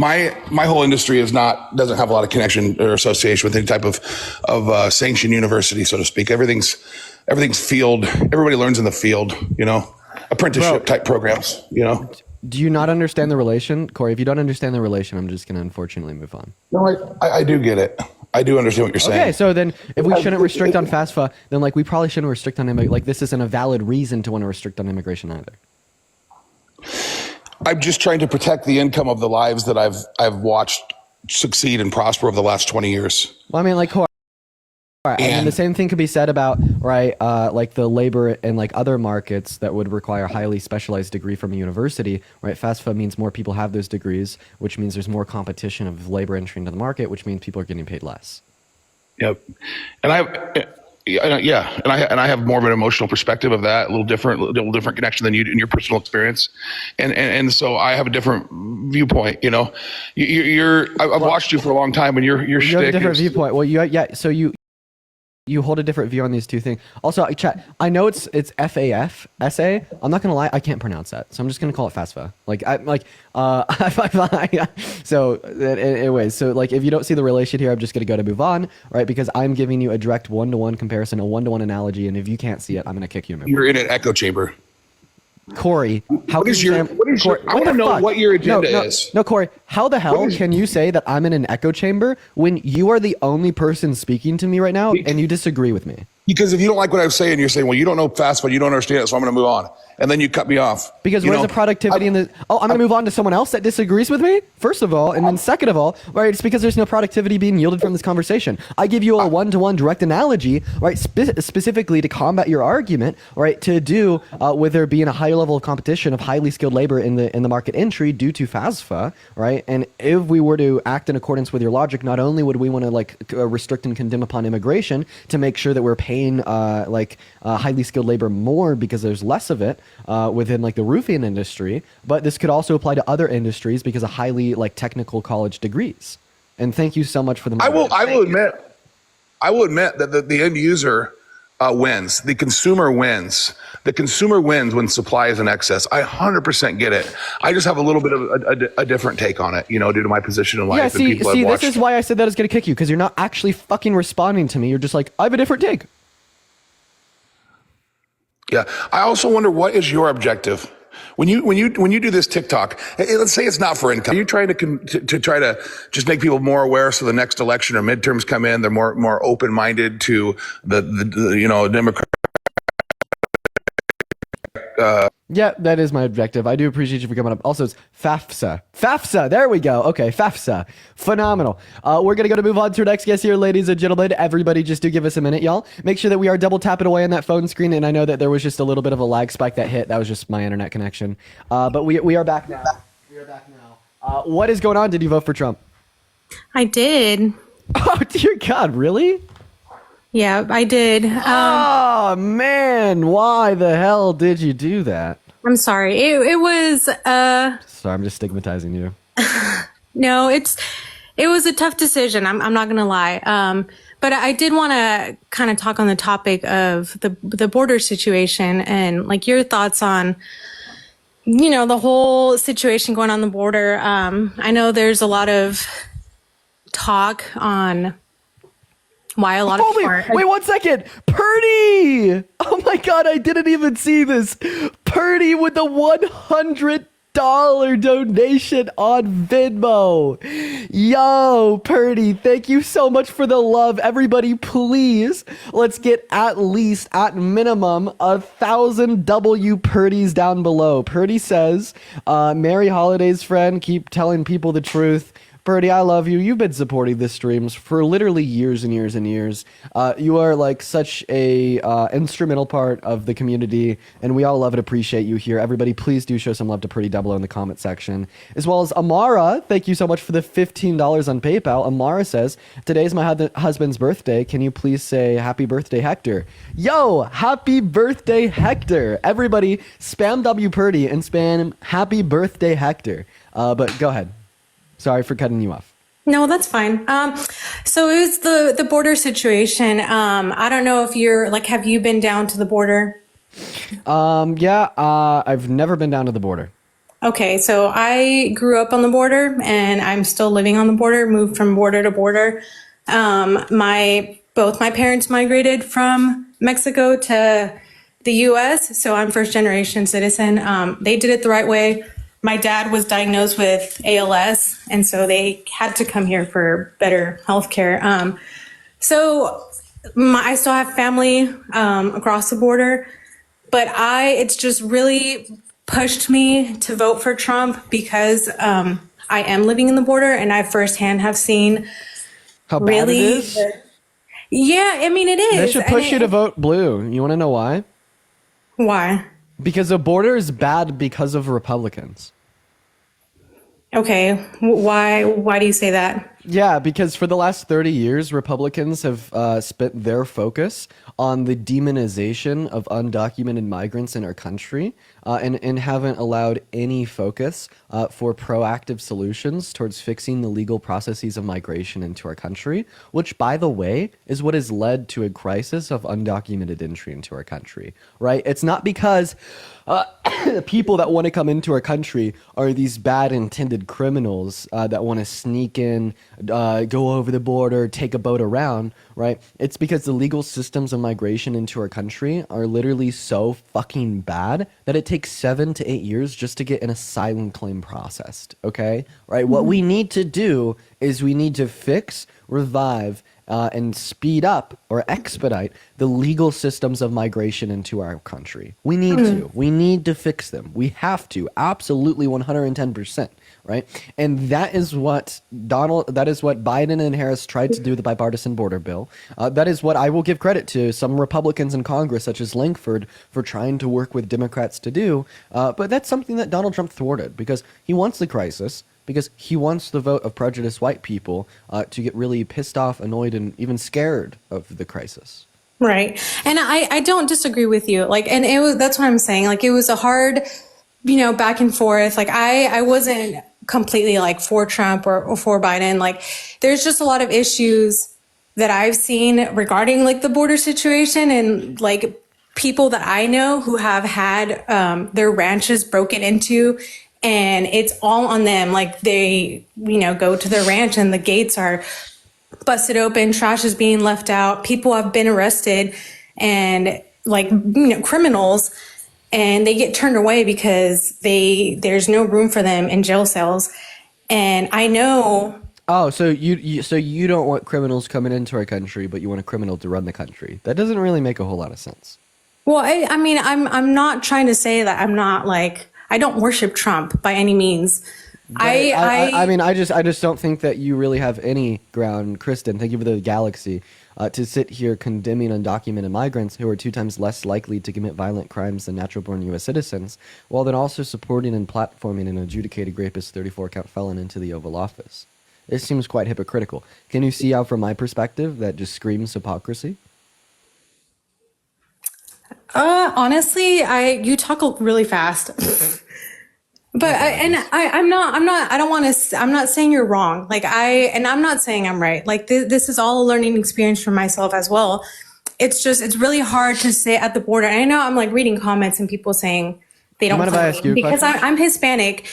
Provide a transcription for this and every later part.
my whole industry doesn't have a lot of connection or association with any type of sanctioned university, so to speak. Everything's field. Everybody learns in the field, apprenticeship type programs, Do you not understand the relation? Corey, if you don't understand the relation, I'm just going to unfortunately move on. No, I do get it. I do understand what you're saying. Okay, so then if we shouldn't restrict on FAFSA, then we probably shouldn't restrict on this isn't a valid reason to want to restrict on immigration either. I'm just trying to protect the income of the lives that I've watched succeed and prosper over the last 20 years. Well, I mean, Corey, and the same thing could be said about the labor and other markets that would require a highly specialized degree from a university, right? FAFSA means more people have those degrees, which means there's more competition of labor entry into the market, which means people are getting paid less. Yep, and I have more of an emotional perspective of that, a little different connection than you do in your personal experience, and so I have a different viewpoint. I've watched you for a long time, and your you have a different viewpoint. Well, so you hold a different view on these two things. Also, chat, I know it's FAF SA. I'm not gonna lie, I can't pronounce that, so I'm just gonna call it FAFSA. So anyways, so if you don't see the relation here, I'm just gonna move on, right? Because I'm giving you a direct one-to-one comparison, a one-to-one analogy, and if you can't see it, I'm gonna kick you. You're in an echo chamber. Corey, I want to know what your agenda is. No, Corey, how the hell can you say that I'm in an echo chamber when you are the only person speaking to me right now and you disagree with me? Because if you don't like what I'm saying, you're saying, well, you don't know FAFSA, you don't understand it, so I'm going to move on. And then you cut me off. Because where's the productivity in the... Oh, I'm going to move on to someone else that disagrees with me, first of all. And then second of all, right, it's because there's no productivity being yielded from this conversation. I give you a one-to-one direct analogy, right, specifically to combat your argument, right, to do with there being a higher level of competition of highly skilled labor in the market entry due to FAFSA, right? And if we were to act in accordance with your logic, not only would we want to restrict and condemn upon immigration to make sure that we're paying highly skilled labor more because there's less of it within the roofing industry, but this could also apply to other industries because of highly technical college degrees. And thank you so much for the moment. I will admit that the end user wins. The consumer wins. The consumer wins when supply is in excess. I 100% get it. I just have a little bit of a different take on it, due to my position in life. Yeah, see, this is why I said that I was going to kick you, because you're not actually fucking responding to me. You're just like, I have a different take. Yeah. I also wonder, what is your objective? When you do this TikTok, let's say it's not for income. Are you trying to try to just make people more aware so the next election or midterms come in, they're more open-minded to the Democrat? Yeah, that is my objective. I do appreciate you for coming up. Also, it's FAFSA. FAFSA, there we go. Okay, FAFSA. Phenomenal. We're going to move on to our next guest here, ladies and gentlemen. Everybody, just do give us a minute, y'all. Make sure that we are double tapping away on that phone screen, and I know that there was just a little bit of a lag spike that hit. That was just my internet connection. But we are back now. What is going on? Did you vote for Trump? I did. Oh, dear God, really? Yeah, I did. Oh, man. Why the hell did you do that? I'm sorry. It was... Sorry, I'm just stigmatizing you. No, it was a tough decision. I'm not going to lie. But I did want to kind of talk on the topic of the border situation and your thoughts on, the whole situation going on the border. I know there's a lot of talk on... why a lot of wait 1 second. Purdy! Oh my God, I didn't even see this. Purdy with the $100 donation on Venmo. Yo, Purdy, thank you so much for the love. Everybody, please, let's get at minimum 1,000 W Purdys down below. Purdy says, Merry holidays, friend. Keep telling people the truth. Purdy, I love you. You've been supporting this streams for literally years and years and years. You are such a instrumental part of the community, and we all love and appreciate you here. Everybody, please do show some love to Purdy down below in the comment section. As well as Amara, thank you so much for the $15 on PayPal. Amara says, today's my husband's birthday. Can you please say happy birthday, Hector? Yo, happy birthday, Hector. Everybody, spam W Purdy and spam happy birthday, Hector. But go ahead. Sorry for cutting you off. No, that's fine. So it was the border situation. I don't know if you're have you been down to the border? Yeah, I've never been down to the border. Okay, so I grew up on the border and I'm still living on the border, moved from border to border. Both my parents migrated from Mexico to the US, so I'm first generation citizen. They did it the right way. My dad was diagnosed with ALS, and so they had to come here for better health care. I still have family across the border, but it's just really pushed me to vote for Trump because I am living in the border and I firsthand have seen How bad it really, is? yeah, I mean, it They is. should And push you to vote blue. You want to know why? why? Because the border is bad because of Republicans. Okay, why do you say that? Yeah, because for the last 30 years, Republicans have spent their focus on the demonization of undocumented migrants in our country and haven't allowed any focus for proactive solutions towards fixing the legal processes of migration into our country, which, by the way, is what has led to a crisis of undocumented entry into our country, right? It's not because the people that want to come into our country are these bad intended criminals that want to sneak in, go over the border, take a boat around, right? It's because the legal systems of migration into our country are literally so fucking bad that it takes 7 to 8 years just to get an asylum claim processed, okay? Right? What we need to do is we need to fix, revive, and speed up or expedite the legal systems of migration into our country. We need to. We need to fix them. We have to. Absolutely 110%. Right? And that is what Biden and Harris tried to do with the bipartisan border bill. That is what I will give credit to some Republicans in Congress, such as Langford, for trying to work with Democrats to do. But that's something that Donald Trump thwarted because he wants the crisis, because he wants the vote of prejudiced white people to get really pissed off, annoyed, and even scared of the crisis. Right. And I don't disagree with you. That's what I'm saying. Like, it was a hard, back and forth. Like, I wasn't completely like for Trump or for Biden. Like, there's just a lot of issues that I've seen regarding like the border situation and like people that I know who have had their ranches broken into, and it's all on them. Like, they, go to their ranch and the gates are busted open, trash is being left out, people have been arrested, and like, criminals, and they get turned away because there's no room for them in jail cells. And I know. Oh, so you don't want criminals coming into our country, but you want a criminal to run the country. That doesn't really make a whole lot of sense. Well, I mean, I'm not trying to say that I'm not like, I don't worship Trump by any means. I mean, I just don't think that you really have any ground, Kristen. Thank you for the galaxy. To sit here condemning undocumented migrants who are 2 times less likely to commit violent crimes than natural-born U.S. citizens, while then also supporting and platforming an adjudicated rapist 34-count felon into the Oval Office. This seems quite hypocritical. Can you see how, from my perspective, that just screams hypocrisy? Honestly, you talk really fast. But I'm not saying you're wrong. And I'm not saying I'm right. Like, this is all a learning experience for myself as well. It's really hard to sit at the border. And I know I'm like reading comments and people saying they don't mind if I ask you a because question? I'm Hispanic.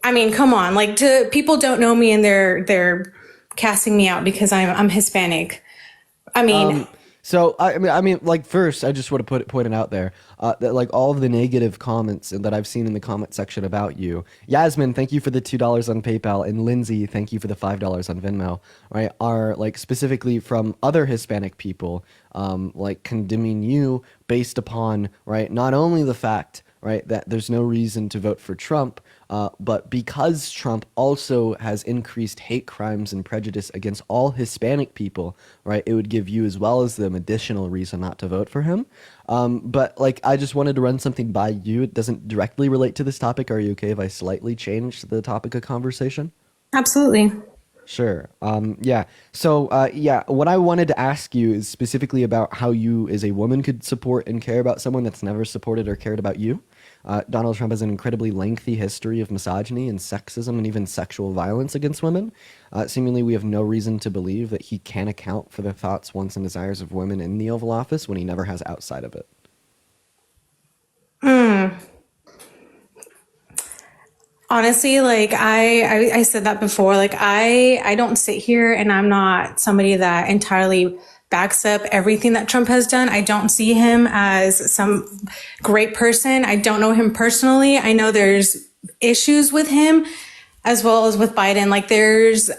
I mean, come on, like, people don't know me and they're casting me out because I'm Hispanic. I mean, So I mean, like, first, I just want to point it out there that like all of the negative comments that I've seen in the comment section about you, Yasmin, thank you for the $2 on PayPal, and Lindsay, thank you for the $5 on Venmo. Right, are like specifically from other Hispanic people, like condemning you based upon not only the fact that there's no reason to vote for Trump, but because Trump also has increased hate crimes and prejudice against all Hispanic people, it would give you as well as them additional reason not to vote for him. But like, I just wanted to run something by you. It doesn't directly relate to this topic. Are you okay if I slightly change the topic of conversation? absolutely. Sure. Yeah. So, yeah, what I wanted to ask you is specifically about how you as a woman could support and care about someone that's never supported or cared about you. Donald Trump has an incredibly lengthy history of misogyny and sexism and even sexual violence against women. Seemingly, we have no reason to believe that he can account for the thoughts, wants, and desires of women in the Oval Office when he never has outside of it. Honestly, like I said that before, like I don't sit here and I'm not somebody that entirely backs up everything that Trump has done. I don't see him as some great person. I don't know him personally. I know there's issues with him as well as with Biden. Like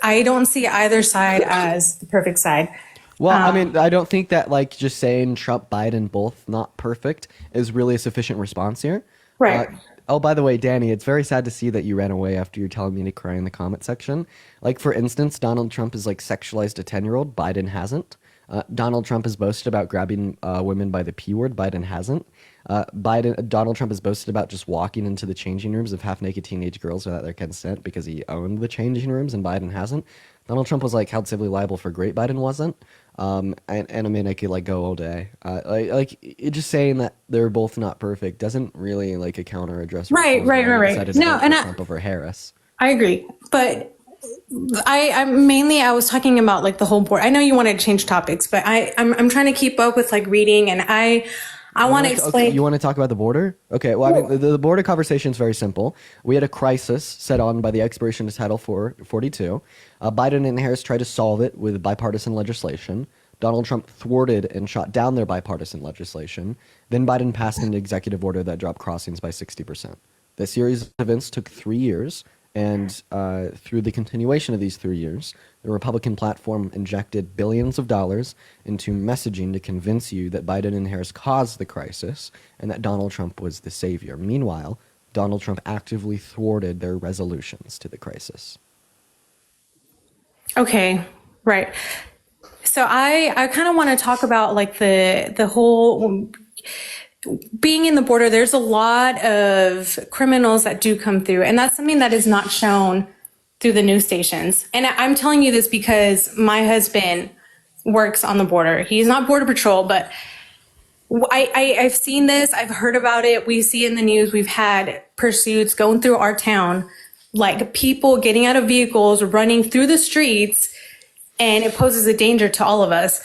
I don't see either side as the perfect side. Well, I mean, I don't think that like just saying Trump, Biden, both not perfect is really a sufficient response here. Right. Oh, by the way, Danny, it's very sad to see that you ran away after you're telling me to cry in the comment section. Like, for instance, Donald Trump has like sexualized a 10-year-old. Biden hasn't. Donald Trump has boasted about grabbing women by the P word. Biden hasn't. Donald Trump has boasted about just walking into the changing rooms of half-naked teenage girls without their consent because he owned the changing rooms, and Biden hasn't. Donald Trump was like held civilly liable for great. Biden wasn't. And I mean, I could like go all day. Just saying that they're both not perfect doesn't really like account or address. Right. No, and Trump over Harris. I agree, but I was talking about like the whole board. I know you want to change topics, but I'm trying to keep up with like reading, and I want to explain. Okay, you want to talk about the border? Okay, well, I mean, the border conversation is very simple. We had a crisis set on by the expiration of Title 42. Biden and Harris tried to solve it with bipartisan legislation. Donald Trump thwarted and shot down their bipartisan legislation. Then Biden passed an executive order that dropped crossings by 60%. The series of events took 3 years, and through the continuation of these 3 years, the Republican platform injected billions of dollars into messaging to convince you that Biden and Harris caused the crisis and that Donald Trump was the savior. Meanwhile, Donald Trump actively thwarted their resolutions to the crisis. Okay, right. So I kind of want to talk about like the whole being in the border. There's a lot of criminals that do come through, and that's something that is not shown through the news stations. And I'm telling you this because my husband works on the border. He's not Border Patrol, but I've seen this. I've heard about it. We see it in the news. We've had pursuits going through our town, like people getting out of vehicles, running through the streets, and it poses a danger to all of us.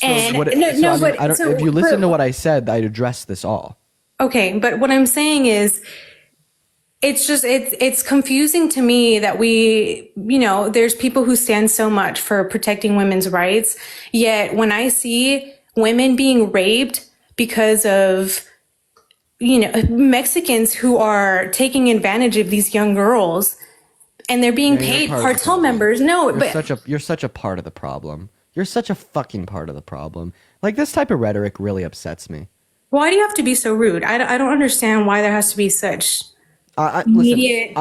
If you listen to what I said, I'd address this all. Okay, but what I'm saying is, it's confusing to me that there's people who stand so much for protecting women's rights, yet when I see women being raped because of Mexicans who are taking advantage of these young girls, and they're being paid cartel members. You're such a part of the problem. You're such a fucking part of the problem. Like, this type of rhetoric really upsets me. Why do you have to be so rude? I don't understand why there has to be such immediate.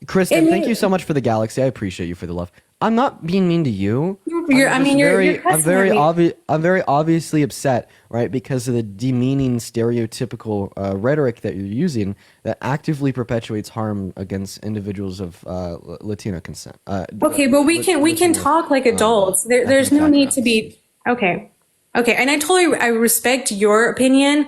Kristen, thank you so much for the galaxy. I appreciate you for the love. I'm not being mean to you. I'm very obviously upset, right, because of the demeaning, stereotypical rhetoric that you're using that actively perpetuates harm against individuals of Latino consent. Okay, but we can talk like adults. There's no need to be okay, and I respect your opinion,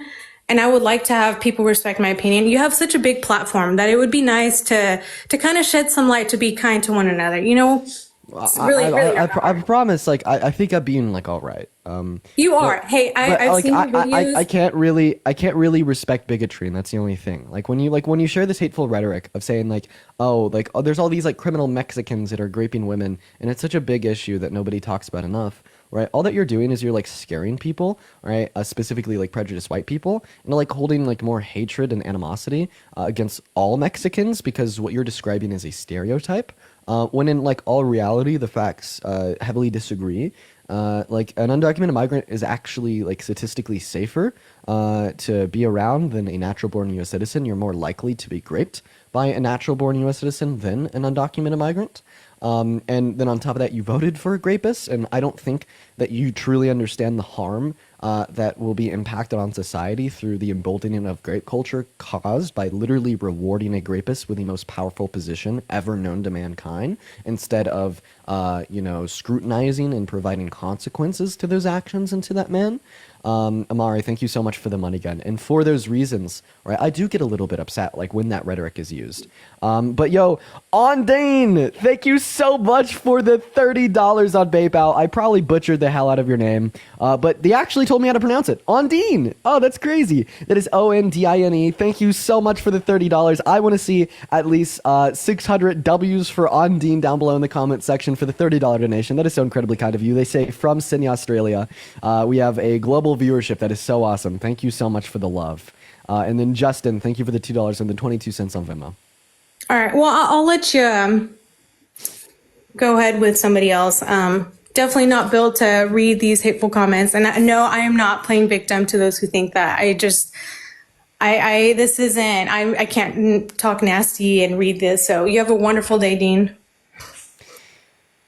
and I would like to have people respect my opinion. You have such a big platform that it would be nice to kind of shed some light, to be kind to one another. I promise. Like, I think I'm being like all right. You are. Hey, I've seen your videos. I can't really respect bigotry, and that's the only thing. Like when you share this hateful rhetoric of saying there's all these like criminal Mexicans that are raping women, and it's such a big issue that nobody talks about enough. Right, all that you're doing is you're like scaring people, right? Specifically like prejudiced white people, and like holding like more hatred and animosity against all Mexicans because what you're describing is a stereotype. When in like all reality, the facts heavily disagree. Like an undocumented migrant is actually like statistically safer to be around than a natural-born U.S. citizen. You're more likely to be raped by a natural-born U.S. citizen than an undocumented migrant. And then on top of that, you voted for rapists, and I don't think that you truly understand the harm that will be impacted on society through the emboldening of grape culture caused by literally rewarding a rapist with the most powerful position ever known to mankind, instead of scrutinizing and providing consequences to those actions and to that man. Amari, thank you so much for the money gun. And for those reasons, right, I do get a little bit upset, like, when that rhetoric is used. But yo, Ondane, thank you so much for the $30 on PayPal. I probably butchered the hell out of your name, but they actually told me how to pronounce it. Ondine. Oh, that's crazy. That is Ondine. Thank you so much for the $30. I want to see at least 600 W's for Ondine down below in the comment section for the $30 donation. That is so incredibly kind of you. They say from Sydney, Australia. We have a global viewership. That is so awesome. Thank you so much for the love. And then Justin, thank you for the $2 and the 22 cents on Venmo. All right. Well, I'll let you go ahead with somebody else. Definitely not built to read these hateful comments. And no, I am not playing victim to those who think that. I can't talk nasty and read this. So you have a wonderful day, Dean.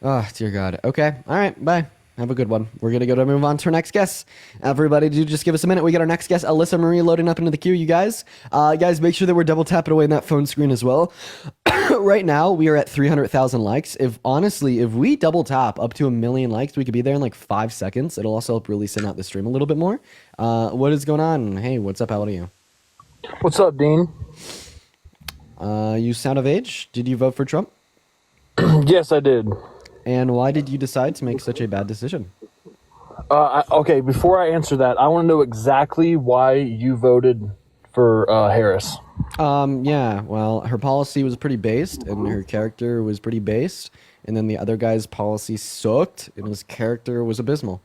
Oh, dear God. Okay. All right. Bye. Have a good one. We're going to move on to our next guest. Everybody, do just give us a minute. We got our next guest, Alyssa Marie, loading up into the queue, you guys. Guys, make sure that we're double tapping away in that phone screen as well. Right now, we are at 300,000 likes. If we double tap up to 1 million likes, we could be there in like 5 seconds. It'll also help really send out the stream a little bit more. What is going on? Hey, what's up? How old are you? What's up, Dean? You sound of age. Did you vote for Trump? Yes, I did. And why did you decide to make such a bad decision? Okay, before I answer that, I want to know exactly why you voted for Harris. Yeah, well, her policy was pretty based, and her character was pretty based, and then the other guy's policy sucked, and his character was abysmal.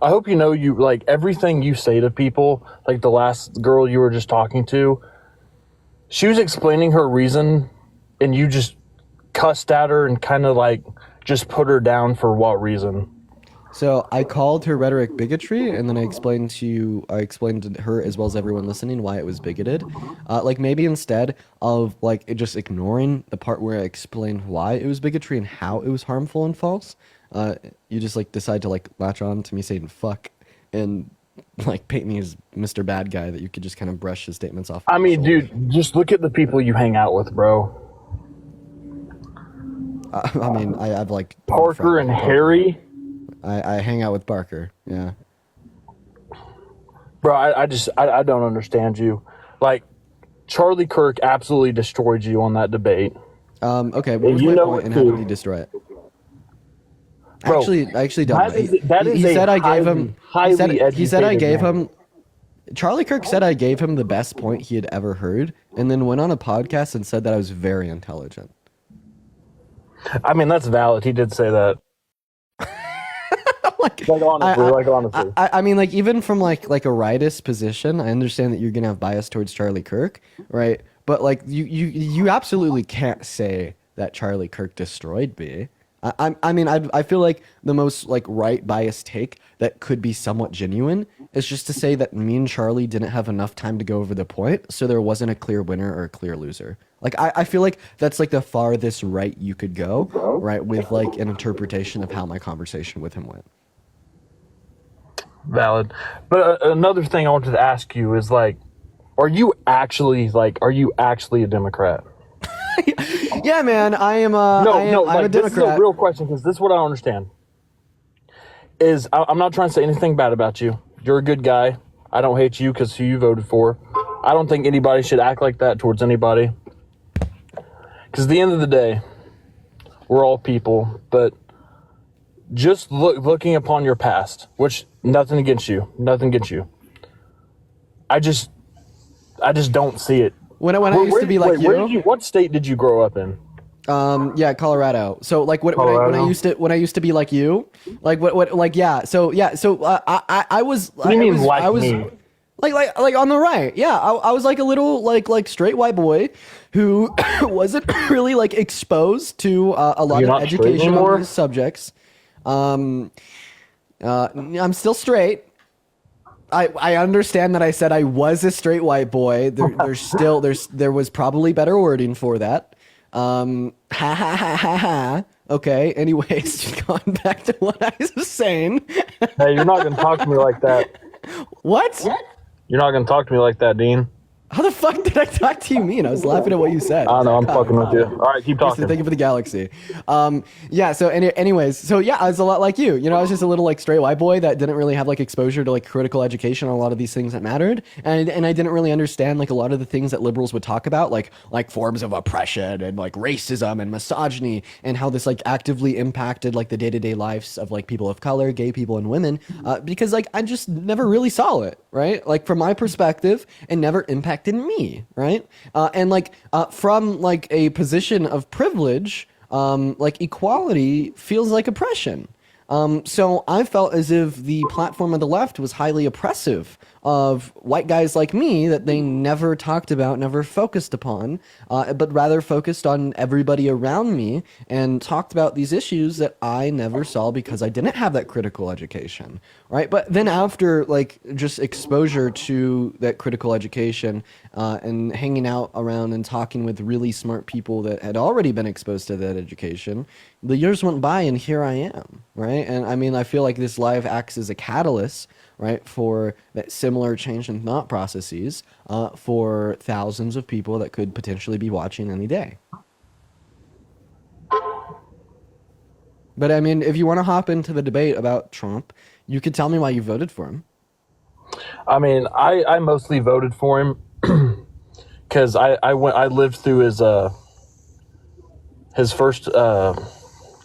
I hope you know like everything you say to people, like the last girl you were just talking to, she was explaining her reason, and you just cussed at her and kind of like just put her down for what reason? So I called her rhetoric bigotry, and then I explained to her as well as everyone listening why it was bigoted. Like maybe instead of like just ignoring the part where I explained why it was bigotry and how it was harmful and false, you just like decide to like latch on to me saying fuck and like paint me as Mr. Bad Guy that you could just kind of brush his statements off. I mean, dude, just look at the people you hang out with, bro. I mean, I've like Parker and Harry. I hang out with Barker. Yeah. Bro, I don't understand you. Like, Charlie Kirk absolutely destroyed you on that debate. Okay, what was my point and how did he destroy it? Bro, I actually don't. He said I gave him. Charlie Kirk said I gave him the best point he had ever heard, and then went on a podcast and said that I was very intelligent. I mean, that's valid. He did say that. honestly. I mean, like, even from like a rightist position, I understand that you're gonna have bias towards Charlie Kirk, right? But like, you absolutely can't say that Charlie Kirk destroyed me. I mean, I feel like the most like right biased take that could be somewhat genuine is just to say that me and Charlie didn't have enough time to go over the point, so there wasn't a clear winner or a clear loser. Like, I feel like that's like the farthest right you could go, right, with like an interpretation of how my conversation with him went. Valid. But another thing I wanted to ask you is like, are you actually a Democrat? Yeah, man, I'm a Democrat. This is a real question because this is what I don't understand. I'm not trying to say anything bad about you. You're a good guy. I don't hate you because who you voted for. I don't think anybody should act like that towards anybody. Because at the end of the day, we're all people. But just looking upon your past, which nothing against you. I just don't see it. When I used to be like you. What state did you grow up in? Yeah, Colorado. So like when I used to be like you, like yeah. So I was. What do you mean like me? Like on the right. Yeah, I was like a little like straight white boy who wasn't really like exposed to a lot of education on these subjects. I'm still straight. I understand that I said I was a straight white boy. There was probably better wording for that. Ha ha ha ha ha. Okay. Anyways, just going back to what I was saying. Hey, you're not gonna talk to me like that. What? You're not gonna talk to me like that, Dean. How the fuck did I talk to you mean? I was laughing at what you said. I know, I'm fucking with you. All right, keep talking. Thank you for the galaxy. Yeah. So, anyways, so yeah, I was a lot like you. You know, I was just a little like straight white boy that didn't really have like exposure to like critical education on a lot of these things that mattered, and I didn't really understand like a lot of the things that liberals would talk about, like forms of oppression and like racism and misogyny, and how this like actively impacted like the day-to-day lives of like people of color, gay people, and women, because like I just never really saw it, right? Like from my perspective, it never impacted me, right? And like from like a position of privilege, like equality feels like oppression. So I felt as if the platform of the left was highly oppressive of white guys like me that they never talked about, never focused upon, but rather focused on everybody around me and talked about these issues that I never saw because I didn't have that critical education, right? But then after like just exposure to that critical education and hanging out around and talking with really smart people that had already been exposed to that education, the years went by and here I am, right? And I mean, I feel like this live acts as a catalyst, right, for that similar change in thought processes for thousands of people that could potentially be watching any day. But I mean, if you want to hop into the debate about Trump, you could tell me why you voted for him. I mean, I mostly voted for him because I lived through his first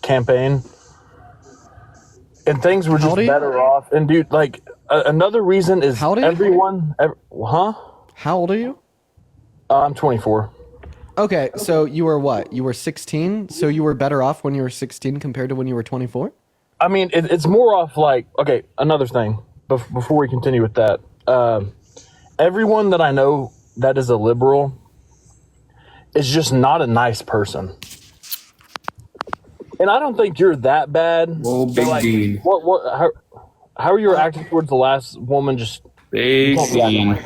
campaign, and things were just better off. And dude, like another reason is everyone. How old are you? I'm 24. Okay, so you were what? You were 16? So you were better off when you were 16 compared to when you were 24? I mean, it's more off like, okay, another thing, before we continue with that. Everyone that I know that is a liberal is just not a nice person. And I don't think you're that bad. Whoa, Big Dean. How are you acting towards the last woman? Just Big Dean.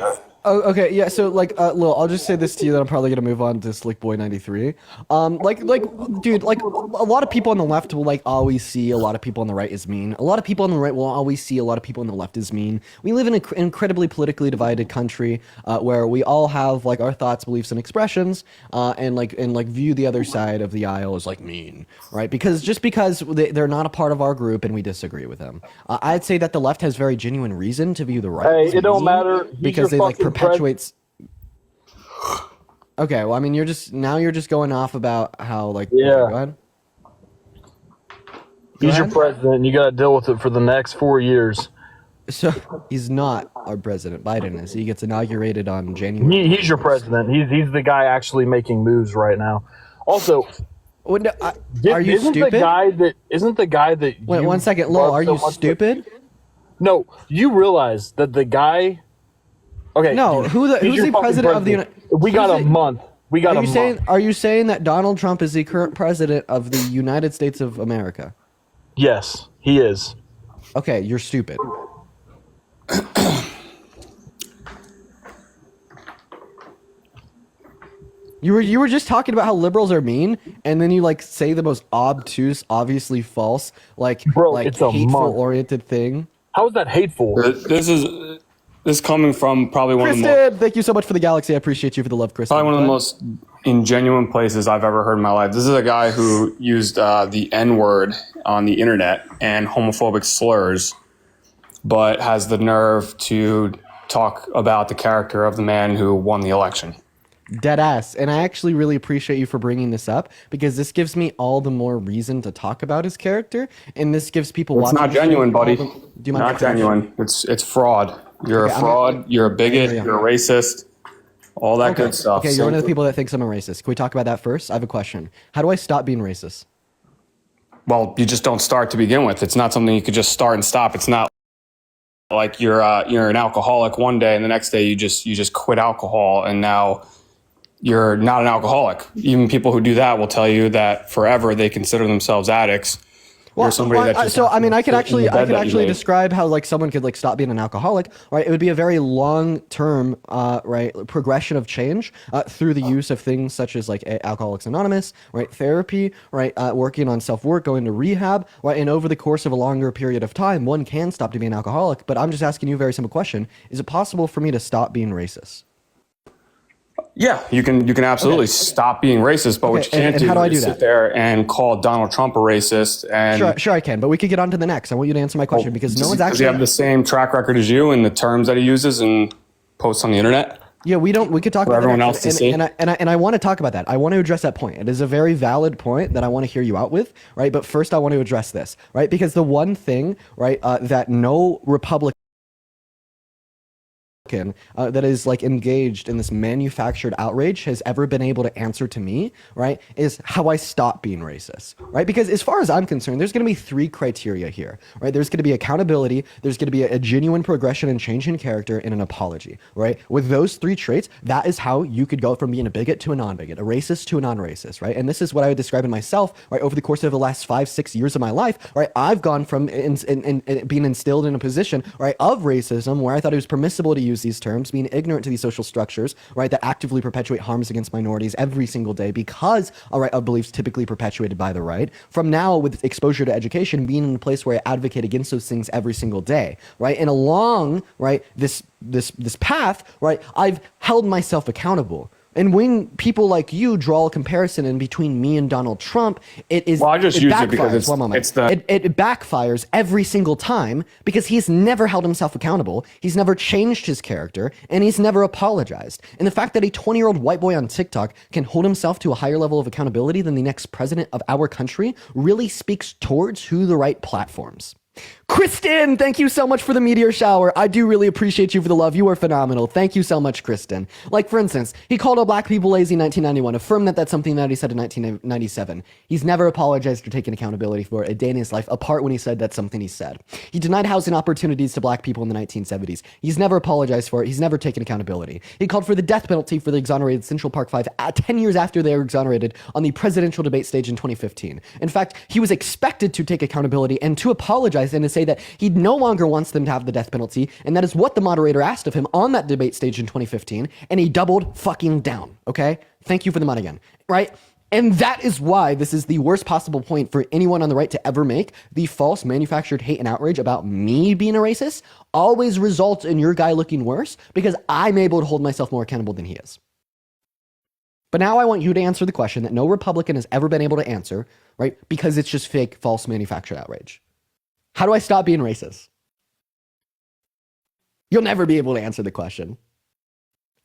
Oh, okay, yeah. So, like, Lil, I'll just say this to you that I'm probably gonna move on to Slick Boy 93. Dude, like, a lot of people on the left will like always see a lot of people on the right as mean. A lot of people on the right will always see a lot of people on the left as mean. We live in an incredibly politically divided country where we all have like our thoughts, beliefs, and expressions, and view the other side of the aisle as like mean, right? Because they're not a part of our group and we disagree with them. I'd say that the left has very genuine reason to view the right. Hey, it don't matter because they like perpetuates. Okay, well, I mean, you're just going off about how like yeah. Go ahead. He's your president. You got to deal with it for the next 4 years. So he's not our president. Biden is. He gets inaugurated on January. He's your president. He's the guy actually making moves right now. Also, are you stupid? Isn't the guy that? Wait, 1 second, Lowell. Are you stupid? No, you realize that the guy. Okay. No, who's the president of the United? We got a month. Are you saying that Donald Trump is the current president of the United States of America? Yes, he is. Okay, you're stupid. You were just talking about how liberals are mean, and then you like say the most obtuse, obviously false, it's a hateful-oriented thing. How is that hateful? This is coming from probably one of the most... Thank you so much for the galaxy. I appreciate you for the love, Kristen. Probably one of the most ingenuine places I've ever heard in my life. This is a guy who used the N-word on the internet and homophobic slurs, but has the nerve to talk about the character of the man who won the election. Dead ass. And I actually really appreciate you for bringing this up, because this gives me all the more reason to talk about his character, and this gives people watching. It's not genuine, buddy. Do you mind? Not genuine. It's fraud. You're a fraud. You're a bigot. You're a racist. All that good stuff. Okay, you're one of the people that thinks I'm a racist. Can we talk about that first? I have a question. How do I stop being racist? Well, you just don't start to begin with. It's not something you could just start and stop. It's not like you're an alcoholic one day and the next day you just quit alcohol and now you're not an alcoholic. Even people who do that will tell you that forever they consider themselves addicts. Well, I could actually describe how like someone could like stop being an alcoholic, right? It would be a very long-term, progression of change through the use of things such as like Alcoholics Anonymous, right? Therapy, right? Working on self-work, going to rehab, right? And over the course of a longer period of time, one can stop to be an alcoholic. But I'm just asking you a very simple question: is it possible for me to stop being racist? Yeah, you can absolutely stop being racist, but what you can't and do how do I do is that? sit there and call Donald Trump a racist. And Sure, I can, but we could get on to the next. I want you to answer my question because no one's does he actually. have the same track record as you in the terms that he uses and posts on the internet? Yeah, we could talk about everyone that else to see. and I want to talk about that. I want to address that point. It is a very valid point that I want to hear you out with, right? But first, I want to address this, right? Because the one thing, right, that no Republican that is like engaged in this manufactured outrage has ever been able to answer to me, right, is how I stop being racist, right? Because as far as I'm concerned, there's going to be three criteria here, right? There's going to be accountability, there's going to be a genuine progression and change in character, and an apology, right? With those three traits, that is how you could go from being a bigot to a non-bigot, a racist to a non-racist, right? And this is what I would describe in myself, right? Over the course of the last 5-6 years of my life, right? I've gone from being instilled in a position, right, of racism where I thought it was permissible to use these terms, being ignorant to these social structures, right, that actively perpetuate harms against minorities every single day because, all right, of beliefs typically perpetuated by the right, from now with exposure to education, being in a place where I advocate against those things every single day, right, and along, right, this path, right, I've held myself accountable. And when people like you draw a comparison in between me and Donald Trump, it is. Well, I just it use backfires. it because it backfires every single time because he's never held himself accountable. He's never changed his character, and he's never apologized. And the fact that a 20-year-old white boy on TikTok can hold himself to a higher level of accountability than the next president of our country really speaks towards who the right platforms. Kristen, thank you so much for the meteor shower. I do really appreciate you for the love. You are phenomenal. Thank you so much, Kristen. Like, for instance, he called all black people lazy in 1991, affirmed that that's something that he said in 1997. He's never apologized or taken accountability for it a day in his life, apart when he said that's something he said. He denied housing opportunities to black people in the 1970s. He's never apologized for it. He's never taken accountability. He called for the death penalty for the exonerated Central Park Five 10 years after they were exonerated on the presidential debate stage in 2015. In fact, he was expected to take accountability and to apologize and to say that he no longer wants them to have the death penalty, and that is what the moderator asked of him on that debate stage in 2015, and he doubled fucking down, okay? Thank you for the money again, right? And that is why this is the worst possible point for anyone on the right to ever make. The false manufactured hate and outrage about me being a racist always results in your guy looking worse because I'm able to hold myself more accountable than he is. But now I want you to answer the question that no Republican has ever been able to answer, right? Because it's just fake, false manufactured outrage. How do I stop being racist? You'll never be able to answer the question.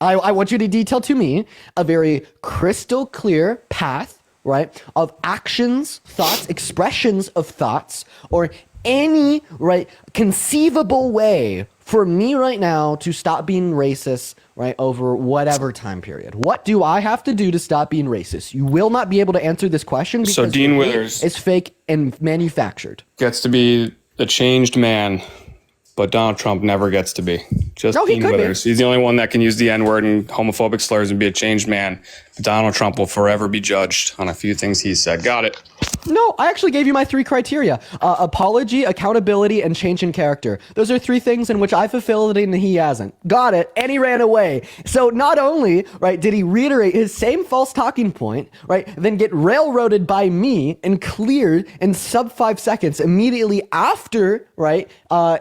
I want you to detail to me a very crystal clear path, right, of actions, thoughts, expressions of thoughts, or any, right, conceivable way for me right now to stop being racist, right, over whatever time period. What do I have to do to stop being racist? You will not be able to answer this question because So Dean Withers is fake and manufactured. gets to be the changed man, but Donald Trump never gets to be. Just No, he Dean could be. Withers. He's the only one that can use the N-word and homophobic slurs and be a changed man. Donald Trump will forever be judged on a few things he said. Got it. No, I actually gave you my three criteria. Apology, accountability, and change in character. Those are three things in which I fulfilled and he hasn't. Got it. And he ran away. So not only, right, did he reiterate his same false talking point, right, then get railroaded by me and cleared in sub 5 seconds immediately after, right,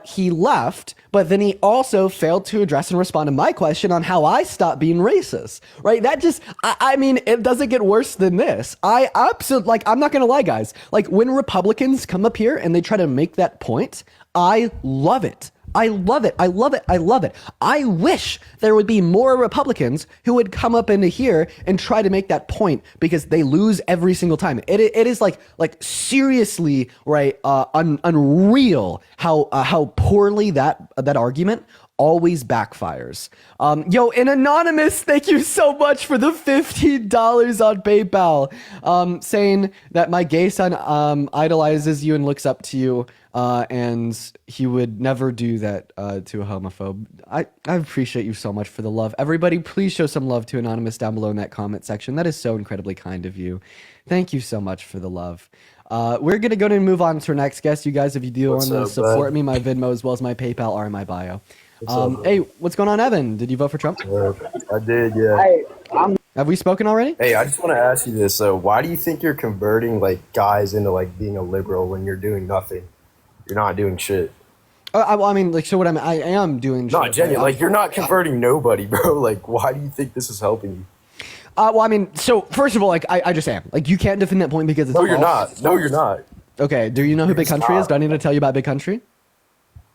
he left, but then he also failed to address and respond to my question on how I stopped being racist, right? That just, I mean, it doesn't get worse than this. I absolutely, like, I'm not going to lie, guys. Like, when Republicans come up here and they try to make that point, I love it. I love it. I love it. I love it. I wish there would be more Republicans who would come up into here and try to make that point because they lose every single time. It is like seriously, right, unreal how poorly that argument always backfires. Yo, and Anonymous, thank you so much for the $15 on PayPal, saying that my gay son idolizes you and looks up to you, and he would never do that to a homophobe. I appreciate you so much for the love. Everybody, please show some love to Anonymous down below in that comment section. That is so incredibly kind of you. Thank you so much for the love. We're going to go and move on to our next guest. You guys, if you do want to support me, my Venmo as well as my PayPal are in my bio. Hey, what's going on, Evan? Did you vote for Trump? I did, yeah. Have we spoken already? Hey, I just want to ask you this. Why do you think you're converting like guys into like being a liberal when you're doing nothing? You're not doing shit. I mean, like, so what I am doing. Not genuine. Like, you're not converting nobody, bro. Like, why do you think this is helping you? Well, I mean, so first of all, like, I just am. Like, you can't defend that point because it's No, you're false. not. No, you're not. Okay, do you know who Big Country is? not. Do I need to tell you about Big Country?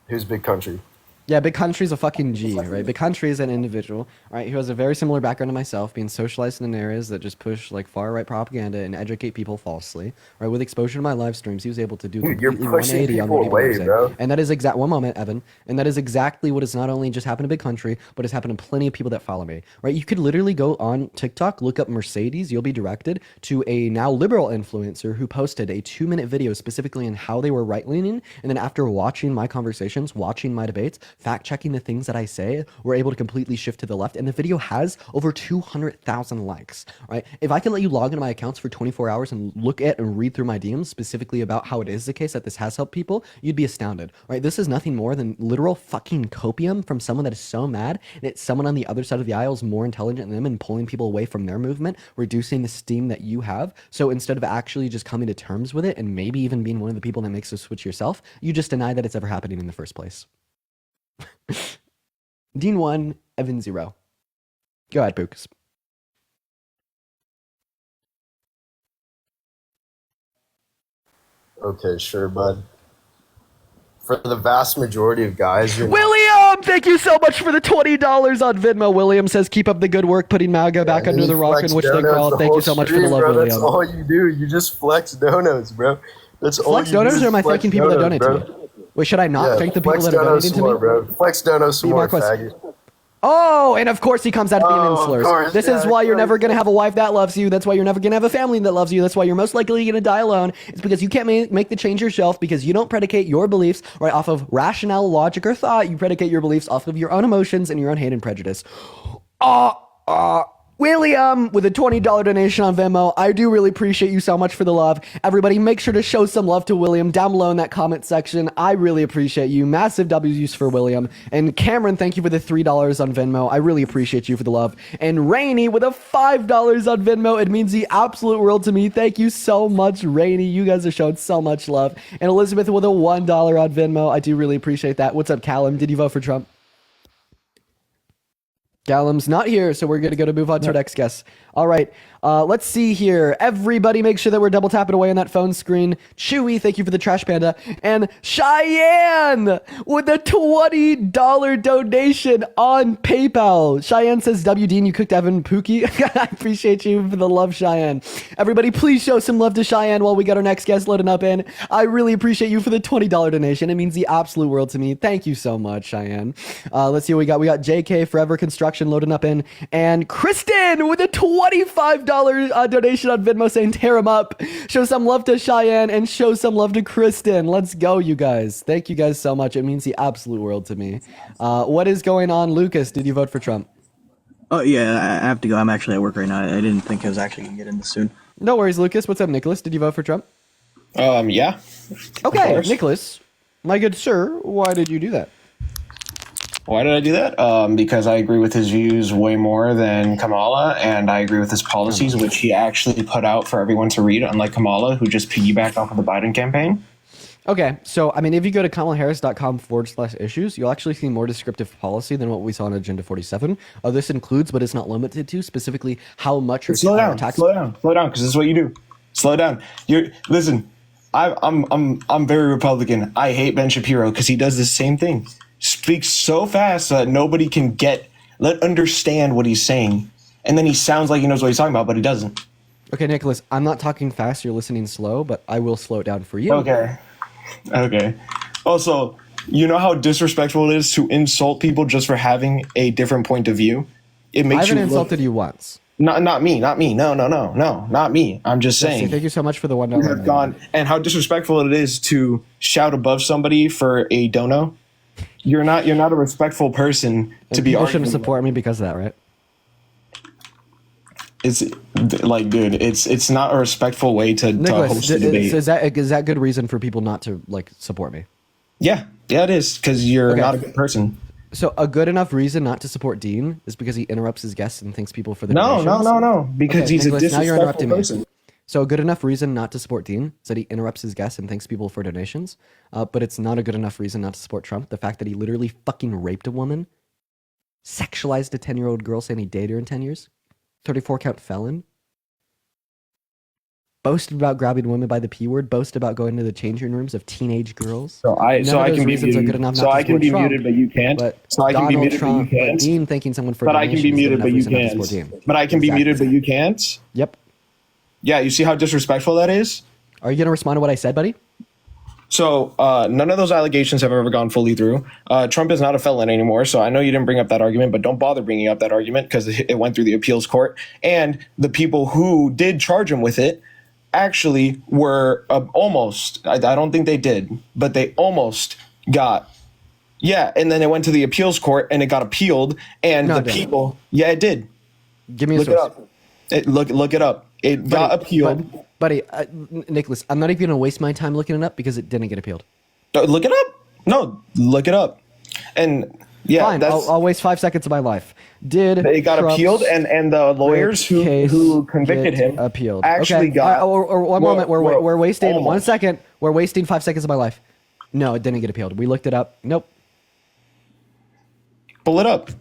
Who's Big Country? Yeah, Big Country's a fucking G, right? Big Country is an individual, right, who has a very similar background to myself, being socialized in areas that just push like far right propaganda and educate people falsely, right? With exposure to my live streams, he was able to do Dude, you're completely pushing 180 on people what people away, were saying. bro. And that is one moment, Evan, and that is exactly what has not only just happened to Big Country, but has happened to plenty of people that follow me, right? You could literally go on TikTok, look up Mercedes, you'll be directed to a now liberal influencer who posted a 2-minute video specifically on how they were right-leaning, and then after watching my conversations, watching my debates, fact-checking the things that I say, we're able to completely shift to the left, and the video has over 200,000 likes, right? If I can let you log into my accounts for 24 hours and look at and read through my DMs specifically about how it is the case that this has helped people, you'd be astounded, right? This is nothing more than literal fucking copium from someone that is so mad that someone on the other side of the aisle is more intelligent than them and pulling people away from their movement, reducing the steam that you have. So instead of actually just coming to terms with it and maybe even being one of the people that makes the switch yourself, you just deny that it's ever happening in the first place. Dean 1, Evan 0. Go ahead, Pooks. Okay, sure, bud. For the vast majority of guys, you're William, thank you so much for the $20 on Venmo. William says, keep up the good work, putting MAGA back under the rock in which they crawl. Thank you so much for the love, bro. William. That's all you do. You just flex donos, bro. That's all Flex you do. donors, or am I Flex thanking people that donate donos, bro. to me? Wait, should I not thank the people flex that are donos donating some to me? more, bro. Flex donos some more, Marquez. faggot. Oh, and of course he comes out of being in Oh, of slurs. course, This yeah, is why of you're course. never going to have a wife that loves you. That's why you're never going to have a family that loves you. That's why you're most likely going to die alone. It's because you can't make the change yourself because you don't predicate your beliefs right off of rationale, logic, or thought. You predicate your beliefs off of your own emotions and your own hate and prejudice. William with a $20 donation on Venmo. I do really appreciate you so much for the love. Everybody, make sure to show some love to William down below in that comment section. I really appreciate you. Massive W's for William. And Cameron, thank you for the $3 on Venmo. I really appreciate you for the love. And Rainey with a $5 on Venmo. It means the absolute world to me. Thank you so much, Rainey. You guys are showing so much love. And Elizabeth with a $1 on Venmo. I do really appreciate that. What's up, Callum? Did you vote for Trump? Callum's not here, so we're going to move on to our next guest. All right, let's see here. Everybody make sure that we're double tapping away on that phone screen. Chewy, thank you for the Trash Panda. And Cheyenne with a $20 donation on PayPal. Cheyenne says, W. Dean, you cooked Evan Pookie. I appreciate you for the love, Cheyenne. Everybody, please show some love to Cheyenne while we got our next guest loading up in. I really appreciate you for the $20 donation. It means the absolute world to me. Thank you so much, Cheyenne. Let's see what we got. We got JK Forever Construction loading up in. And Kristen with a $25 donation on Venmo saying tear him up. Show some love to Cheyenne and show some love to Kristen. Let's go, you guys. Thank you guys so much. It means the absolute world to me. What is going on, Lucas? Did you vote for Trump? Oh, yeah, I have to go. I'm actually at work right now. I didn't think I was actually going to get in this soon. No worries, Lucas. What's up, Nicholas? Did you vote for Trump? Yeah. Okay, Nicholas, my good sir, why did you do that? Why did I do that? Because I agree with his views way more than Kamala, and I agree with his policies, which he actually put out for everyone to read, unlike Kamala, who just piggybacked off of the Biden campaign. Okay, so, I mean, if you go to kamalaharris.com/issues, you'll actually see more descriptive policy than what we saw on Agenda 47. This includes, but it's not limited to, specifically how much your Slow down, tax... slow down, because this is what you do. Slow down. Listen, I'm very Republican. I hate Ben Shapiro because he does the same thing. Speaks so fast that nobody can understand what he's saying. And then he sounds like he knows what he's talking about, but he doesn't. Okay, Nicholas, I'm not talking fast. You're listening slow, but I will slow it down for you. Okay. Also, you know how disrespectful it is to insult people just for having a different point of view? It makes I haven't insulted you once. Not me. No, not me. I'm just saying. Thank you so much for the $1. You have gone, and how disrespectful it is to shout above somebody for a dono. You're not a respectful person to be People shouldn't arguing. support me because of that, right? It's like, dude, it's not a respectful way to Nicholas, host a debate. is that good reason for people not to like support me? Yeah, it is, because you're Okay. not a good person. So a good enough reason not to support Dean is because he interrupts his guests and thanks people for the No, donations? because Okay, he's Nicholas, a now you're disrespectful interrupting me. person. So a good enough reason not to support Dean is that he interrupts his guests and thanks people for donations. But it's not a good enough reason not to support Trump. The fact that he literally fucking raped a woman, sexualized a 10-year-old girl saying he dated her in 10 years, 34-count felon, boasted about grabbing women by the P word, boasted about going to the changing rooms of teenage girls. So I can be muted. But you can't. But so I can be muted, but you can't. Dean thanking someone for but I can be muted, but you can't. But I can be muted, but you can't. Yep. Yeah, you see how disrespectful that is? Are you going to respond to what I said, buddy? So none of those allegations have ever gone fully through. Trump is not a felon anymore, so I know you didn't bring up that argument, but don't bother bringing up that argument because it went through the appeals court. And the people who did charge him with it actually were almost, I don't think they did, but they almost got, yeah, and then it went to the appeals court and it got appealed, and the people, yeah, it did. Give me a source. Look it up. It got appealed. Buddy, Nicholas, I'm not even going to waste my time looking it up because it didn't get appealed. Look it up. No, look it up. And yeah, fine, I'll waste 5 seconds of my life. It got Trump's appealed, and the lawyers who convicted him appealed. Actually got. Or one moment, we're wasting almost. 1 second. We're wasting 5 seconds of my life. No, it didn't get appealed. We looked it up. Nope. Pull it up.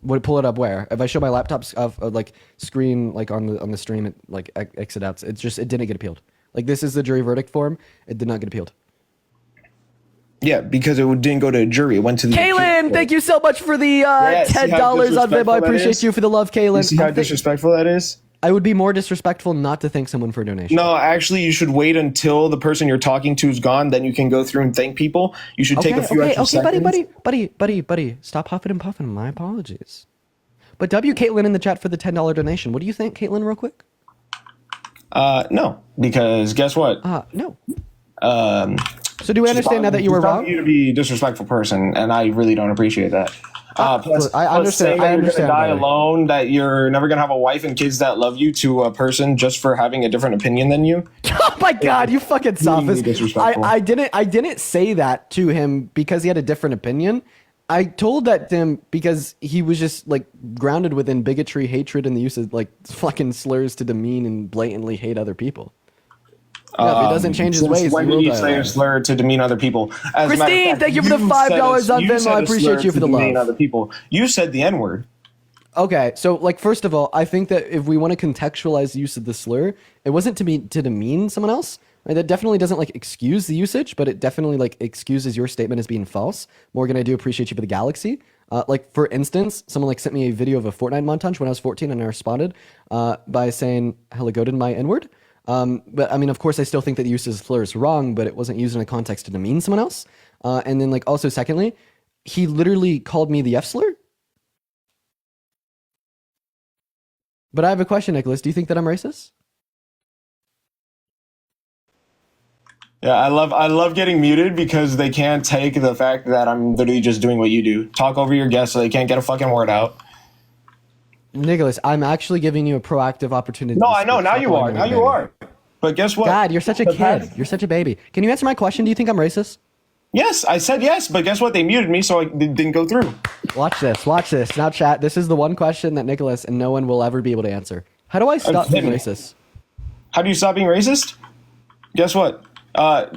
Would pull it up where? If I show my laptop's like screen like on the stream, it like exit out. It didn't get appealed. Like this is the jury verdict form. It did not get appealed. Yeah, because it didn't go to a jury. It went to the. Kaylin, thank you so much for the $10 on Venmo. I appreciate you for the love, Kaylin. You see how disrespectful that is? I would be more disrespectful not to thank someone for a donation. No, actually, you should wait until the person you're talking to is gone. Then you can go through and thank people. You should take a few extra seconds. Buddy. Stop huffing and puffing. My apologies. But W. Caitlin in the chat for the $10 donation. What do you think, Caitlin, real quick? No, because guess what? No. So do we understand now that you were wrong? You to be a disrespectful person, and I really don't appreciate that. Plus, I understand. You're going to die alone, that you're never going to have a wife and kids that love you to a person just for having a different opinion than you. Oh my God, you fucking sophist. I didn't say that to him because he had a different opinion. I told that to him because he was just like grounded within bigotry, hatred, and the use of like fucking slurs to demean and blatantly hate other people. Yeah, if he doesn't change his ways, when did you say a slur to demean other people? Christine, thank you for the $5 on Venmo. I appreciate you for the love. Other people. You said the N-word. Okay, so like first of all, I think that if we want to contextualize the use of the slur, it wasn't to demean someone else. Right? That definitely doesn't like excuse the usage, but it definitely like excuses your statement as being false. Morgan, I do appreciate you for the galaxy. Like for instance, someone like sent me a video of a Fortnite montage when I was 14, and I responded by saying "hella goated my N-word." But I mean, of course, I still think that the use of slur is wrong, but it wasn't used in a context to demean someone else. And then like also secondly, he literally called me the F slur. But I have a question, Nicholas. Do you think that I'm racist? Yeah, I love getting muted because they can't take the fact that I'm literally just doing what you do. Talk over your guests so they can't get a fucking word out. Nicholas, I'm actually giving you a proactive opportunity. No, I know. Now you are. Now you are. But guess what? God, you're such a kid. You're such a baby. Can you answer my question? Do you think I'm racist? Yes, I said yes, but guess what? They muted me, so it didn't go through. Watch this. Watch this. Now, chat, this is the one question that Nicholas and no one will ever be able to answer. How do I stop being racist? How do you stop being racist? Guess what?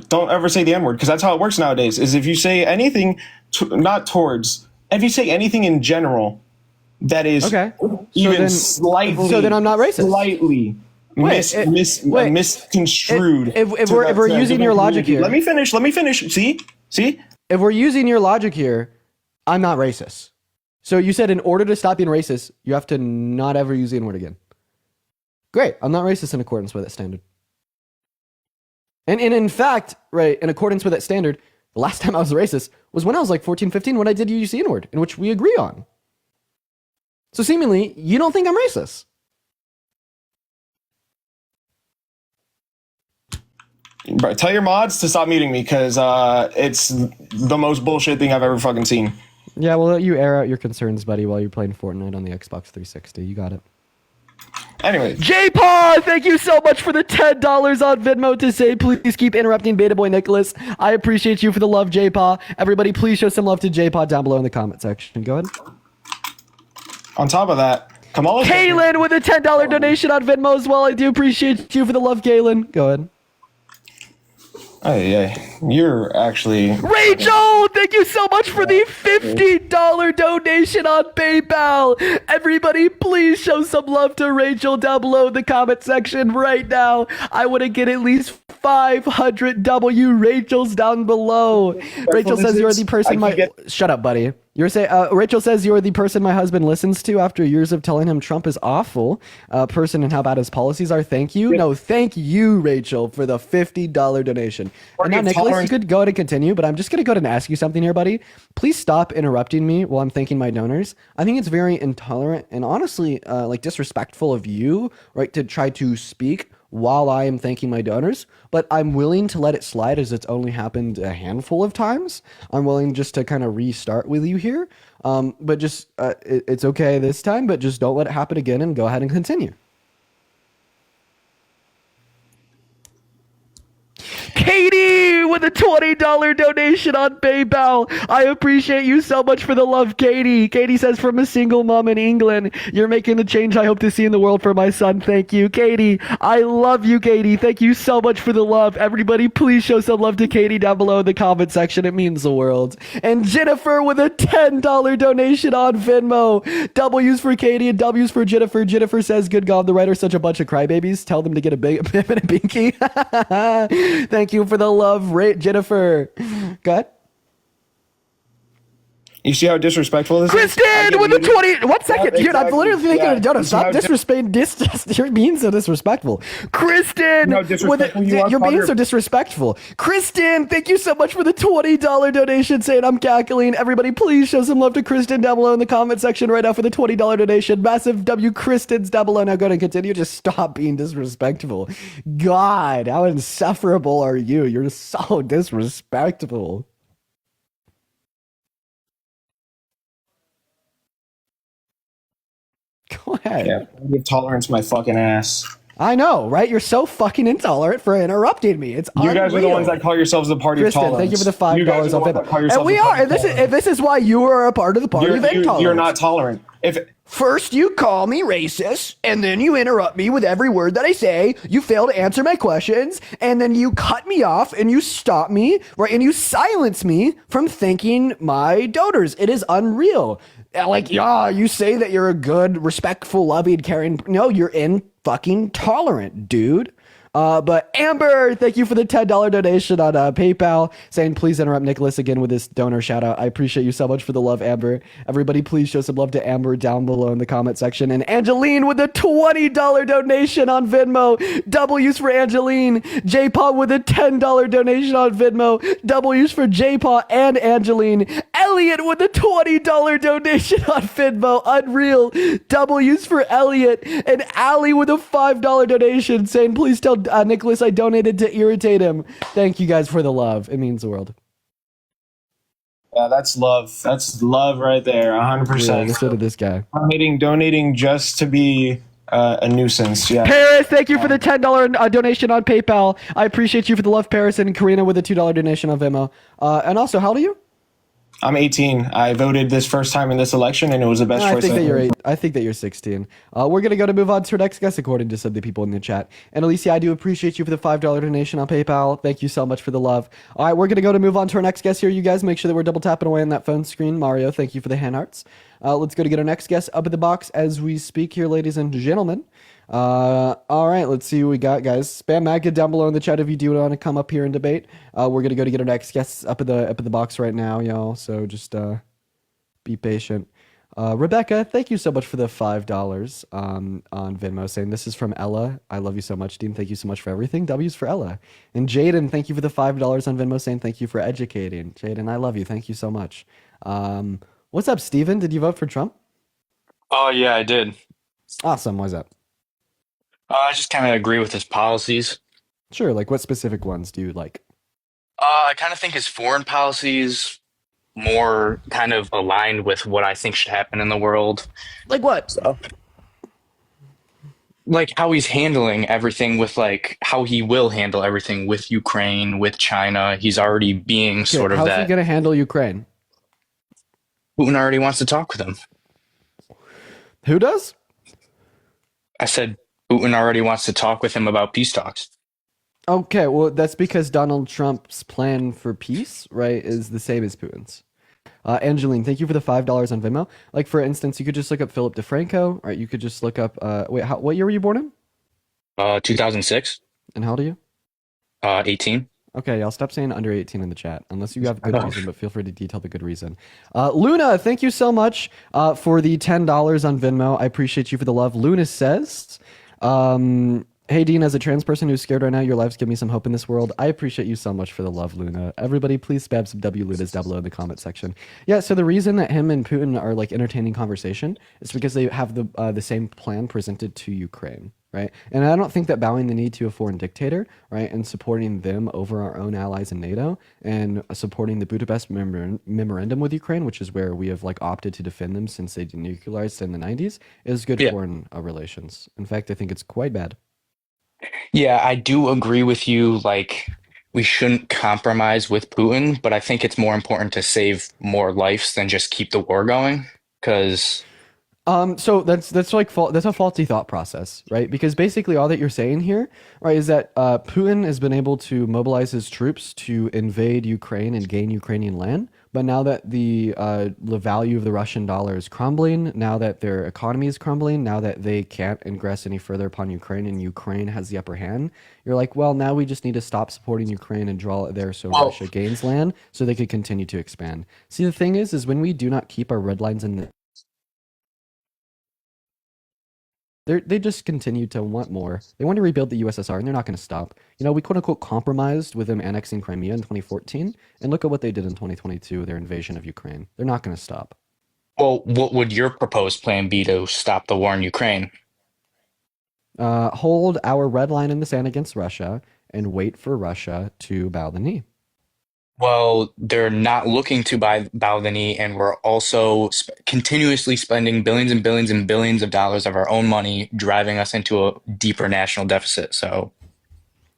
Don't ever say the N-word, because that's how it works nowadays, is if you say anything, if you say anything in general that is slightly... So then I'm not racist. Slightly misconstrued. If we're using your logic here... Let me finish. See? If we're using your logic here, I'm not racist. So you said in order to stop being racist, you have to not ever use the N-word again. Great. I'm not racist in accordance with that standard. And in fact, right, in accordance with that standard, the last time I was racist was when I was like 14, 15, when I did use the N-word, in which we agree on. So seemingly, you don't think I'm racist. Bro, tell your mods to stop muting me, because it's the most bullshit thing I've ever fucking seen. Yeah, we'll let you air out your concerns, buddy, while you're playing Fortnite on the Xbox 360. You got it. Anyway. J-Paw, thank you so much for the $10 on Venmo to say, please keep interrupting Beta Boy Nicholas. I appreciate you for the love, J-Paw. Everybody, please show some love to J-Paw down below in the comment section. Go ahead. On top of that, Kamala's Kaylin with a $10 donation on Venmo as well. I do appreciate you for the love, Kaylin. Go ahead. Oh, yeah. You're actually... Rachel, thank you so much for the $50 donation on PayPal. Everybody, please show some love to Rachel down below in the comment section right now. I want to get at least 500 W Rachels down below. Rachel says you're the person Shut up, buddy. You're saying Rachel says you're the person my husband listens to after years of telling him Trump is awful person and how bad his policies are. Thank you. No, thank you, Rachel, for the $50 donation. And now, Nicholas, you could go ahead and continue, but I'm just going to go ahead and ask you something here, buddy. Please stop interrupting me while I'm thanking my donors. I think it's very intolerant and honestly like disrespectful of you, right, to try to speak while I am thanking my donors, but I'm willing to let it slide as it's only happened a handful of times. I'm willing just to kind of restart with you here, but just it's okay this time, but just don't let it happen again and go ahead and continue. Katie with a $20 donation on PayPal. I appreciate you so much for the love, Katie. Katie says, from a single mom in England, you're making the change I hope to see in the world for my son. Thank you, Katie. I love you, Katie. Thank you so much for the love. Everybody, please show some love to Katie down below in the comment section. It means the world. And Jennifer with a $10 donation on Venmo. W's for Katie and W's for Jennifer. Jennifer says, good God, the writer's such a bunch of crybabies. Tell them to get a big and a binky. Thank you for the love, Jennifer. Go ahead. You see how disrespectful this Kristen is? with a 20. 1 second. Yeah, Dude, I'm literally thinking of Jonah. Stop This is disrespecting. You're being so disrespectful. Kristen, you're being so disrespectful. Kristen, thank you so much for the $20 donation saying I'm cackling. Everybody, please show some love to Kristen down below in the comment section right now for the $20 donation. Massive W Kristen's down below. Now go to continue. Just stop being disrespectful. God, how insufferable are you? You're so disrespectful. Go ahead. Yeah, give tolerance my fucking ass. I know, right? You're so fucking intolerant for interrupting me. It's you guys are the ones that call yourselves the party Kristen, of tolerance. Thank you for the $5 on PayPal. And we are. And this is why you are a part of the party of intolerance. You're not tolerant. First you call me racist, and then you interrupt me with every word that I say. You fail to answer my questions, and then you cut me off, and you stop me, right? And you silence me from thanking my donors. It is unreal. Like, yeah, you say that you're a good, respectful, loving, caring. No, you're fucking tolerant, dude. But Amber, thank you for the $10 donation on PayPal, saying please interrupt Nicholas again with this donor shout out. I appreciate you so much for the love, Amber. Everybody, please show some love to Amber down below in the comment section. And Angeline with a $20 donation on Venmo. W's for Angeline. J-Paw with a $10 donation on Venmo. W's for J-Paw and Angeline. Elliot with a $20 donation on Venmo. Unreal. W's for Elliot. And Allie with a $5 donation, saying please tell Nicholas I donated to irritate him. Thank you guys for the love. It means the world. Yeah, that's love. That's love right there. 100%. Yeah, listen to this guy. Donating just to be a nuisance. Yeah. Paris, thank you for the $10 donation on PayPal. I appreciate you for the love, Paris, and Karina with a $2 donation on Venmo. And also, how old are you? I'm 18. I voted this first time in this election, and it was the best choice. I think that you're 16. We're going to move on to our next guest, according to some of the people in the chat. And Alicia, I do appreciate you for the $5 donation on PayPal. Thank you so much for the love. All right, we're going to move on to our next guest here. You guys make sure that we're double tapping away on that phone screen. Mario, thank you for the hand hearts. Let's go to get our next guest up in the box as we speak here, ladies and gentlemen. All right, let's see what we got, guys. Spam maggot down below in the chat if you do want to come up here and debate. We're gonna go to get our next guests up in the box right now, y'all. So just be patient. Rebecca, thank you so much for the $5 on Venmo, saying this is from Ella. I love you so much, Dean. Thank you so much for everything. W's for Ella. And Jaden, thank you for the $5 on Venmo, saying thank you for educating. Jaden, I love you. Thank you so much. What's up, Steven? Did you vote for Trump? Oh, yeah, I did. Awesome. Why's that? I just kind of agree with his policies. Sure. Like, what specific ones do you like? I kind of think his foreign policies more kind of aligned with what I think should happen in the world. Like what? So, like how he's handling everything with like how he will handle everything with Ukraine, with China. He's already being sort of how's that. How's he going to handle Ukraine? Putin already wants to talk with him. Who does? I said Putin already wants to talk with him about peace talks. Okay, well, that's because Donald Trump's plan for peace, right, is the same as Putin's. Angeline, thank you for the $5 on Venmo. Like, for instance, you could just look up Philip DeFranco, right? You could just look up, what year were you born in? 2006, And how old are you? 18. Okay, I'll stop saying under 18 in the chat, unless you have good reason, but feel free to detail the good reason. Luna, thank you so much for the $10 on Venmo. I appreciate you for the love. Luna says, hey, Dean, as a trans person who's scared right now, your lives give me some hope in this world. I appreciate you so much for the love, Luna. Everybody, please spam some W Lunas down below in the comment section. Yeah, so the reason that him and Putin are like entertaining conversation is because they have the same plan presented to Ukraine. Right. And I don't think that bowing the knee to a foreign dictator, right, and supporting them over our own allies in NATO and supporting the Budapest memorandum with Ukraine, which is where we have like opted to defend them since they denuclearized in the 90s, is good Yeah. foreign relations. In fact, I think it's quite bad. Yeah, I do agree with you. Like, we shouldn't compromise with Putin, but I think it's more important to save more lives than just keep the war going. Because, So that's that's a faulty thought process, right? Because basically all that you're saying here, right, is that Putin has been able to mobilize his troops to invade Ukraine and gain Ukrainian land, but now that the value of the Russian dollar is crumbling, now that their economy is crumbling, now that they can't ingress any further upon Ukraine and Ukraine has the upper hand, you're like, well, now we just need to stop supporting Ukraine and draw it there so well, Russia gains land so they could continue to expand. See, the thing is when we do not keep our red lines in the they just continue to want more. They want to rebuild the USSR, and they're not going to stop. You know, we quote unquote compromised with them annexing Crimea in 2014, and look at what they did in 2022, their invasion of Ukraine. They're not going to stop. well, what would your proposed plan be to stop the war in Ukraine? Hold our red line in the sand against Russia and wait for Russia to bow the knee. Well, they're not looking to bow the knee, and we're also continuously spending billions and billions and billions of dollars of our own money, driving us into a deeper national deficit. So,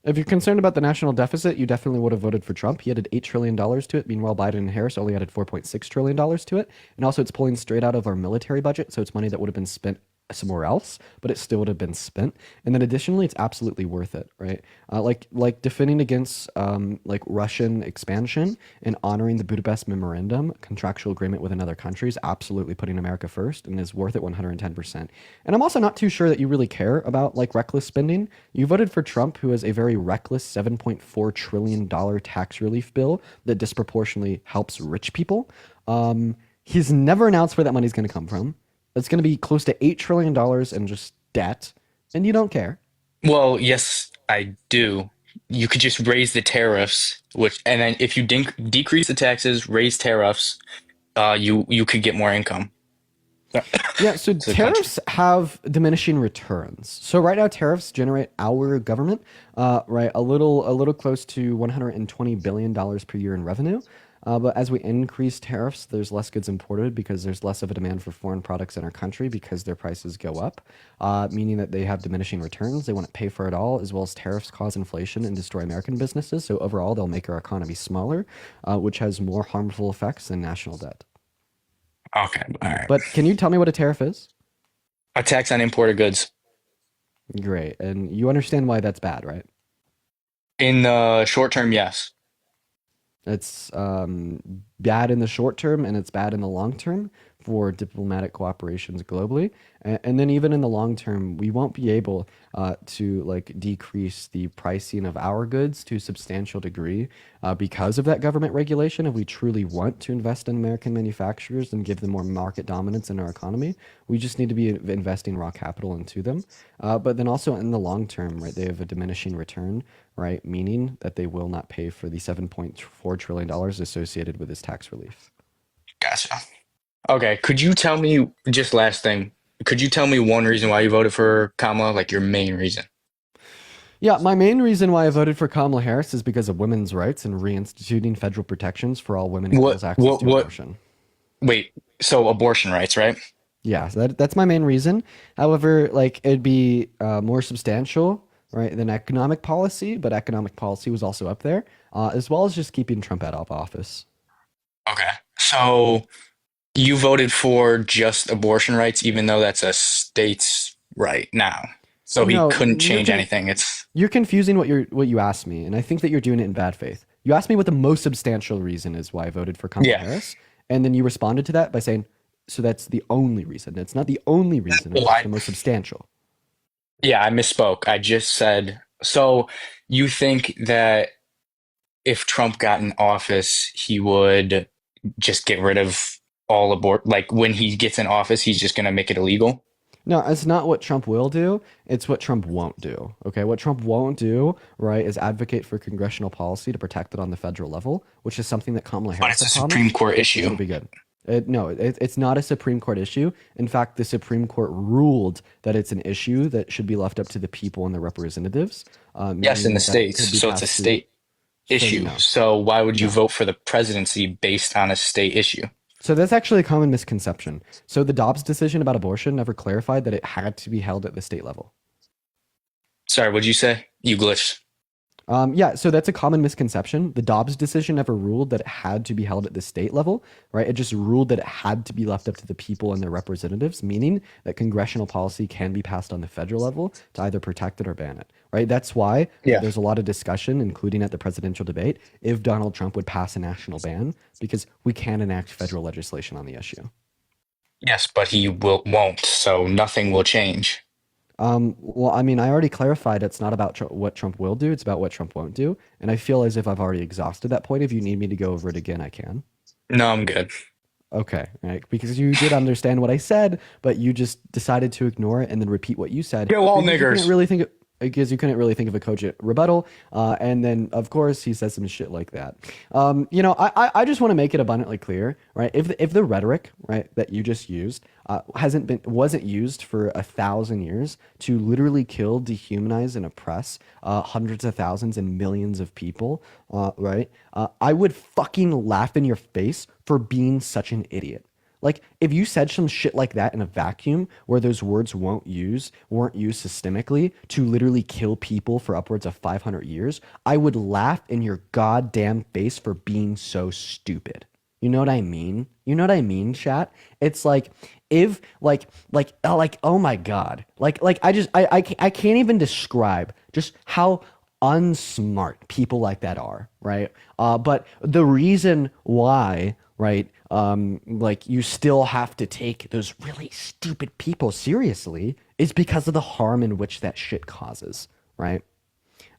If you're concerned about the national deficit, you definitely would have voted for Trump. He added $8 trillion to it. Meanwhile, Biden and Harris only added $4.6 trillion to it. And also, it's pulling straight out of our military budget. So it's money that would have been spent somewhere else, but it still would have been spent. And then additionally, it's absolutely worth it, right? Like defending against like Russian expansion and honoring the Budapest Memorandum, contractual agreement with another country, is absolutely putting America first and is worth it 110%. And I'm also not too sure that you really care about like reckless spending. You voted for Trump, who has a very reckless $7.4 trillion tax relief bill that disproportionately helps rich people. He's never announced where that money's going to come from. It's going to be close to $8 trillion in just debt, and you don't care. well, yes, I do. You could just raise the tariffs, and then if you decrease the taxes, raise tariffs, you could get more income. Yeah, so To the country. tariffs have diminishing returns. So right now, tariffs generate our government, right, a little close to $120 billion per year in revenue. But as we increase tariffs, there's less goods imported because there's less of a demand for foreign products in our country because their prices go up, meaning that they have diminishing returns. They want to pay for it all, as well as tariffs cause inflation and destroy American businesses. So overall, they'll make our economy smaller, which has more harmful effects than national debt. Okay, all right. But can you tell me what a tariff is? A tax on imported goods. Great. And you understand why that's bad, right? In the short term, yes. It's bad in the short term and it's bad in the long term for diplomatic cooperations globally. And then even in the long term, we won't be able to like decrease the pricing of our goods to a substantial degree because of that government regulation. If we truly want to invest in American manufacturers and give them more market dominance in our economy, we just need to be investing raw capital into them. But then also in the long term, right, they have a diminishing return, right? Meaning that they will not pay for the $7.4 trillion associated with this tax relief. Gotcha. Okay, could you tell me, just last thing, could you tell me one reason why you voted for Kamala, like your main reason? Yeah, my main reason why I voted for Kamala Harris is because of women's rights and reinstituting federal protections for all women equals access to abortion. Wait, so abortion rights, right? Yeah, so that's my main reason. However, like it'd be more substantial, right, than economic policy, but economic policy was also up there, as well as just keeping Trump out of office. Okay, so you voted for just abortion rights, even though that's a state's right now. So he No, couldn't change anything. It's you're confusing what you asked me, and I think that you're doing it in bad faith. You asked me what the most substantial reason is why I voted for Kamala yeah. Harris, and then you responded to that by saying, "So that's the only reason." It's not the only reason; it's Well, the most substantial. yeah, I misspoke. I just said, so you think that if Trump got in office, he would just get rid of all abort, like when he gets in office, he's just going to make it illegal? No, it's not what Trump will do. It's what Trump won't do. Okay, what Trump won't do, right, is advocate for congressional policy to protect it on the federal level, which is something that Kamala But Harris it's a has Supreme promised. Court So it'll issue. be good. No, it's not a Supreme Court issue. In fact, the Supreme Court ruled that it's an issue that should be left up to the people and the representatives, Yes, in meaning the that states. could be So it's a passed through. state So issue. no, So why would you no. vote for the presidency based on a state issue? So that's actually a common misconception. So the Dobbs decision about abortion never clarified that it had to be held at the state level. Sorry, what'd you say? You glitched. Yeah, so that's a common misconception. The Dobbs decision never ruled that it had to be held at the state level, right? It just ruled that it had to be left up to the people and their representatives, meaning that congressional policy can be passed on the federal level to either protect it or ban it, right? That's why Yeah. there's a lot of discussion, including at the presidential debate, if Donald Trump would pass a national ban, because we can enact federal legislation on the issue. Yes, but he won't. So nothing will change. Well, I mean, I already clarified it's not about what Trump will do, it's about what Trump won't do. And I feel as if I've already exhausted that point. If you need me to go over it again, I can. No, I'm good. Okay, right. Because you did understand what I said, but you just decided to ignore it and then repeat what you said. Kill all because you couldn't niggers. really think of, because you couldn't really think of a cogent rebuttal. And then, of course, he says some shit like that. I just want to make it abundantly clear, right? If the rhetoric, right, that you just used wasn't used for 1,000 years to literally kill, dehumanize, and oppress hundreds of thousands and millions of people, right? I would fucking laugh in your face for being such an idiot. Like, if you said some shit like that in a vacuum where those words weren't used systemically to literally kill people for upwards of 500 years, I would laugh in your goddamn face for being so stupid. You know what I mean? You know what I mean, chat? It's like, if, oh my God. I can't even describe just how unsmart people like that are, right? But the reason why, right, like you still have to take those really stupid people seriously is because of the harm in which that shit causes, right?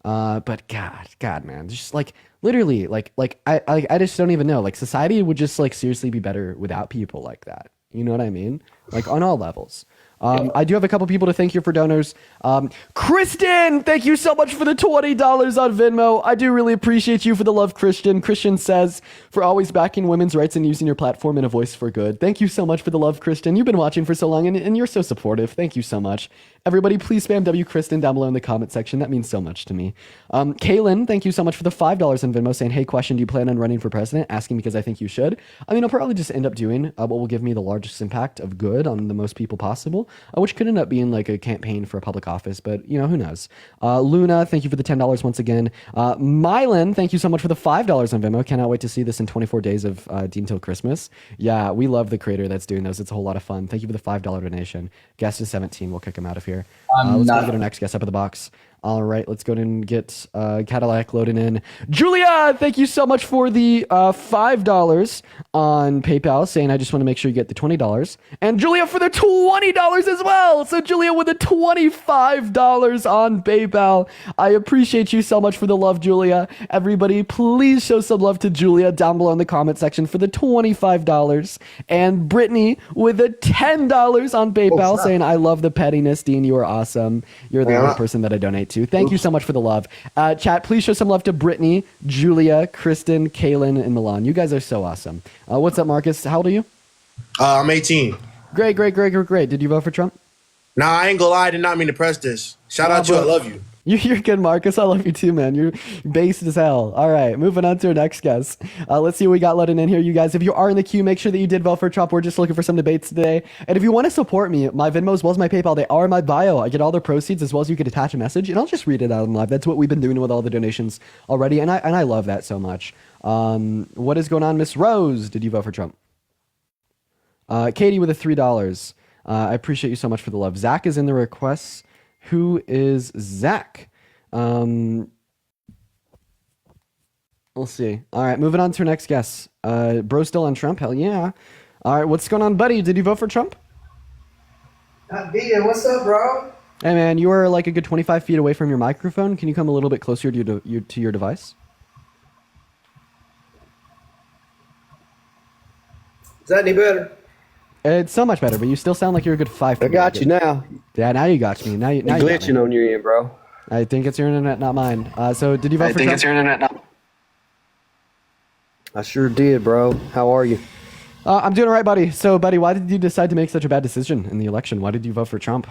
But God, man, just like literally, I just don't even know. Like, society would just like seriously be better without people like that. You know what I mean? Like, on all levels. I do have a couple people to thank you for donors. Kristen, thank you so much for the $20 on Venmo. I do really appreciate you for the love, Christian. Christian says, for always backing women's rights and using your platform in a voice for good. Thank you so much for the love, Christian. You've been watching for so long and you're so supportive. Thank you so much. Everybody, please spam W Kristen down below in the comment section. That means so much to me. Kaylin, thank you so much for the $5 on Venmo saying, hey, question, do you plan on running for president? Asking because I think you should. I mean, I'll probably just end up doing what will give me the largest impact of good on the most people possible, which could end up being like a campaign for a public office, but you know, who knows? Luna, thank you for the $10 once again. Mylan, thank you so much for the $5 on Venmo. Cannot wait to see this in 24 days of Dean Till Christmas. Yeah, we love the creator that's doing those. It's a whole lot of fun. Thank you for the $5 donation. Guest is 17. We'll kick him out of here. Let's go get our next guest up in the box. All right, let's go and get Cadillac loading in. Julia, thank you so much for the $5 on PayPal, saying I just want to make sure you get the $20. And Julia for the $20 as well. So Julia with the $25 on PayPal. I appreciate you so much for the love, Julia. Everybody, please show some love to Julia down below in the comment section for the $25. And Brittany with the $10 on PayPal, saying I love the pettiness, Dean. You are awesome. You're the only person that I donate to. Thank you so much for the love. Chat, please show some love to Brittany, Julia, Kristen, Kaylin, and Milan. You guys are so awesome. What's up, Marcus? How old are you? I'm 18. Great. Did you vote for Trump? Nah, I ain't gonna lie. I did not mean to press this. Shout out to you. I love you. You're good, Marcus. I love you too, man. You're based as hell. All right, moving on to our next guest. Let's see what we got loading in here, you guys. If you are in the queue, make sure that you did vote for Trump. We're just looking for some debates today. And if you want to support me, my Venmo as well as my PayPal, they are in my bio. I get all their proceeds as well as you could attach a message, and I'll just read it out in live. That's what we've been doing with all the donations already, and I love that so much. What is going on, Miss Rose? Did you vote for Trump? Katie with the $3. I appreciate you so much for the love. Zach is in the requests. Who is Zach? We'll see. All right, moving on to our next guest. Bro still on Trump? Hell yeah. All right, what's going on, buddy? Did you vote for Trump? I did. What's up, bro? Hey, man, you are like a good 25 feet away from your microphone. Can you come a little bit closer to your device? Is that any better? It's so much better, but you still sound like you're a good 5 feet I got you now. Yeah, now you got me. Now you got Glitching me. on your end, bro. I think it's your internet, not mine. So did you vote for Trump? I think it's your internet, not. I sure did, bro. How are you? I'm doing all right, buddy. So, buddy, why did you decide to make such a bad decision in the election? Why did you vote for Trump?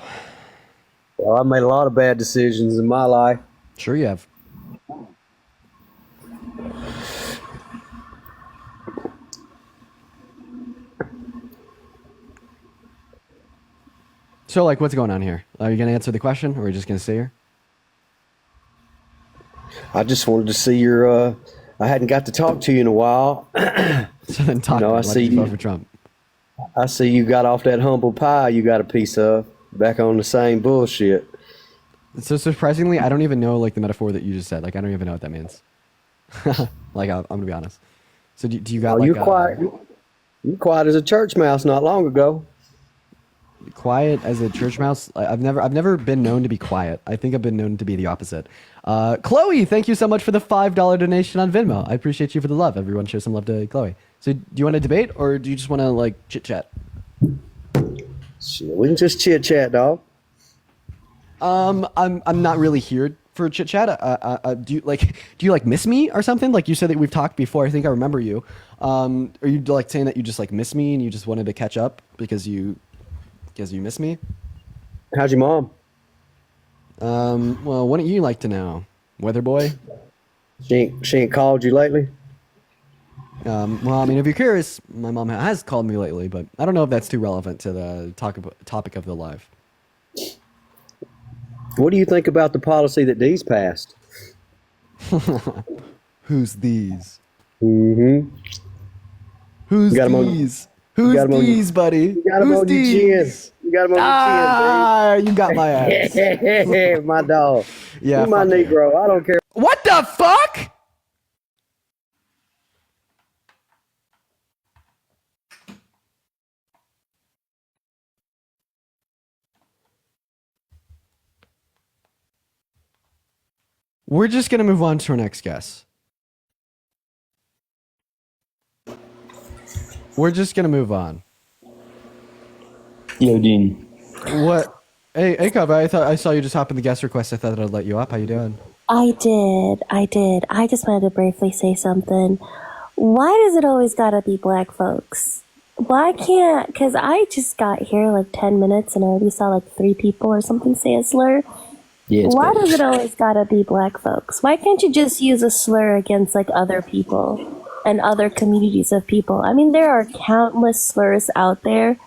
Well, I've made a lot of bad decisions in my life. Sure you have. So, like, what's going on here? Are you going to answer the question, or are you just going to stay here? I just wanted to see your. I hadn't got to talk to you in a while. So then talk. I why see did you you. vote for Trump? I see you got off that humble pie you got a piece of. Back on the same bullshit. So surprisingly, I don't even know like the metaphor that you just said. Like, I don't even know what that means. Like, I'm gonna be honest. So do you got like you're quiet? You quiet as a church mouse not long ago. Quiet as a church mouse? I've never been known to be quiet. I think I've been known to be the opposite. Chloe, thank you so much for the $5 donation on Venmo. I appreciate you for the love. Everyone show some love to Chloe. So do you want to debate, or do you just want to like chit chat? Shit, we can just chit chat, dog. I'm not really here for chit chat. Do you like miss me or something? Like you said that we've talked before. I think I remember you. Are you like saying that you just like miss me and you just wanted to catch up because you miss me? How's your mom? Well, wouldn't you like to know, Weather Boy? She ain't called you lately? Well, I mean, if you're curious, my mom has called me lately, but I don't know if that's too relevant to the topic of the live. What do you think about the policy that Dee's passed? Who's these? Mm-hmm. Who's these? Who's these, buddy? You got him on your chin. You got him on your chin, you got my ass. My dog. Yeah, you my Negro. I don't care. What the fuck? We're just gonna move on to our next guest. We're just gonna move on. Yo, Dean. What? Hey, Kava, I thought I saw you just hop in the guest request. I thought that I'd let you up. How you doing? I did. I just wanted to briefly say something. Why does it always gotta be black folks? Why can't, because I just got here like 10 minutes and I already saw like 3 people or something say a slur. Yeah, why does it always gotta be black folks? Why can't you just use a slur against like other people and other communities of people? I mean, there are countless slurs out there,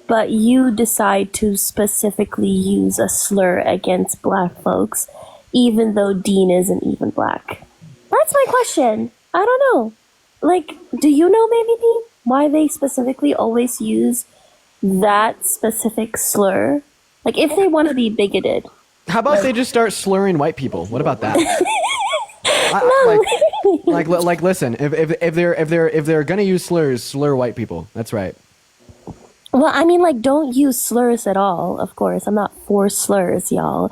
but you decide to specifically use a slur against black folks, even though Dean isn't even black. That's my question. I don't know. Like, do you know maybe, Dean, why they specifically always use that specific slur? Like, if they want to be bigoted. How about they just start slurring white people? What about that? Like, listen. If they're gonna use slurs, slur white people. That's right. Well, I mean, like, don't use slurs at all. Of course, I'm not for slurs, y'all.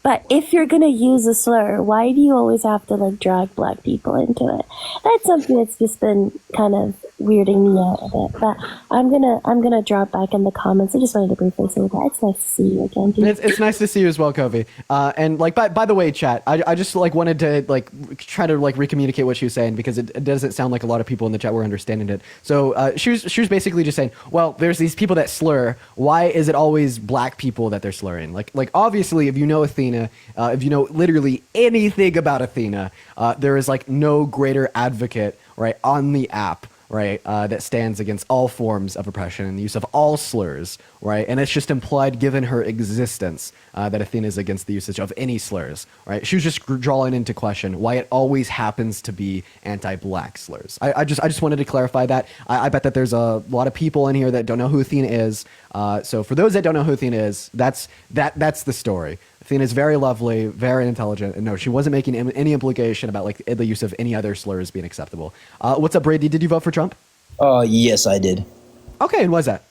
But if you're gonna use a slur, why do you always have to like drag black people into it? That's something that's just been kind of weirding me out a bit. But I'm gonna drop back in the comments. I just wanted to briefly say that it's nice to see you again. It's nice to see you as well, Kobe. And like by the way, chat, I just like wanted to like try to like recommunicate what she was saying because it doesn't sound like a lot of people in the chat were understanding it. So she was basically just saying, well, there's these people that slur. Why is it always black people that they're slurring? Like obviously, if you know Athena. If you know literally anything about Athena, there is like no greater advocate, right, on the app right, that stands against all forms of oppression and the use of all slurs, right? And it's just implied, given her existence, that Athena is against the usage of any slurs, right? She was just drawing into question why it always happens to be anti-black slurs. I just wanted to clarify that. I bet that there's a lot of people in here that don't know who Athena is. So for those that don't know who Athena is, that's the story. Athena is very lovely, very intelligent, and no, she wasn't making any implication about like the use of any other slurs being acceptable. What's up, Brady? Did you vote for Trump? Yes, I did. Okay, and what's that?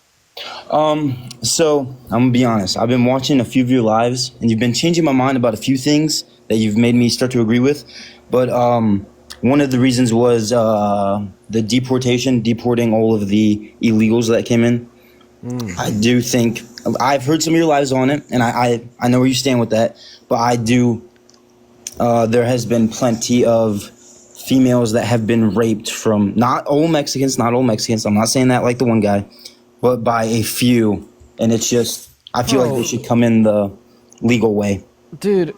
So I'm gonna be honest. I've been watching a few of your lives, and you've been changing my mind about a few things that you've made me start to agree with. But one of the reasons was the deporting all of the illegals that came in. I do think I've heard some of your lives on it, and I know where you stand with that. But I do. There has been plenty of females that have been raped from not all Mexicans. I'm not saying that like the one guy, but by a few, and it's just I feel like they should come in the legal way. Dude,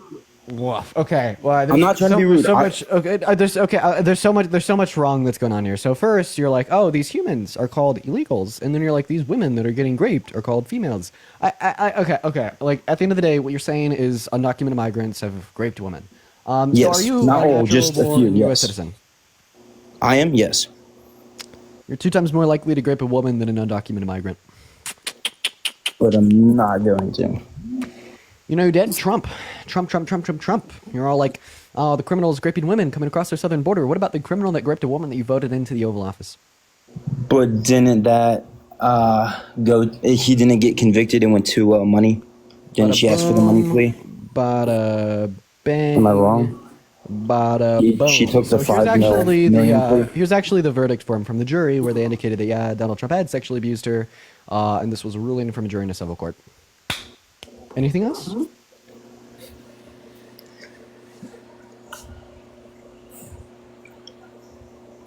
woof. Okay. Well, I'm not trying to be rude. There's so much wrong that's going on here. So first, you're like, oh, these humans are called illegals, and then you're like, these women that are getting raped are called females. Okay. Like at the end of the day, what you're saying is undocumented migrants have raped women. Yes, so are you not all, just a few. U.S. Yes, citizen? I am. Yes. You're 2 times more likely to rape a woman than an undocumented migrant. But I'm not going to. You know who did? Trump. You're all like, oh, the criminal is raping women coming across their southern border. What about the criminal that raped a woman that you voted into the Oval Office? But didn't that go? He didn't get convicted and went to money. Didn't she ask for the money plea? Bada bang. Am I wrong? Bada boom. She took the So $5 million plea. here's actually the verdict form from the jury where they indicated that, yeah, Donald Trump had sexually abused her, and this was a ruling from a jury in a civil court. Anything else?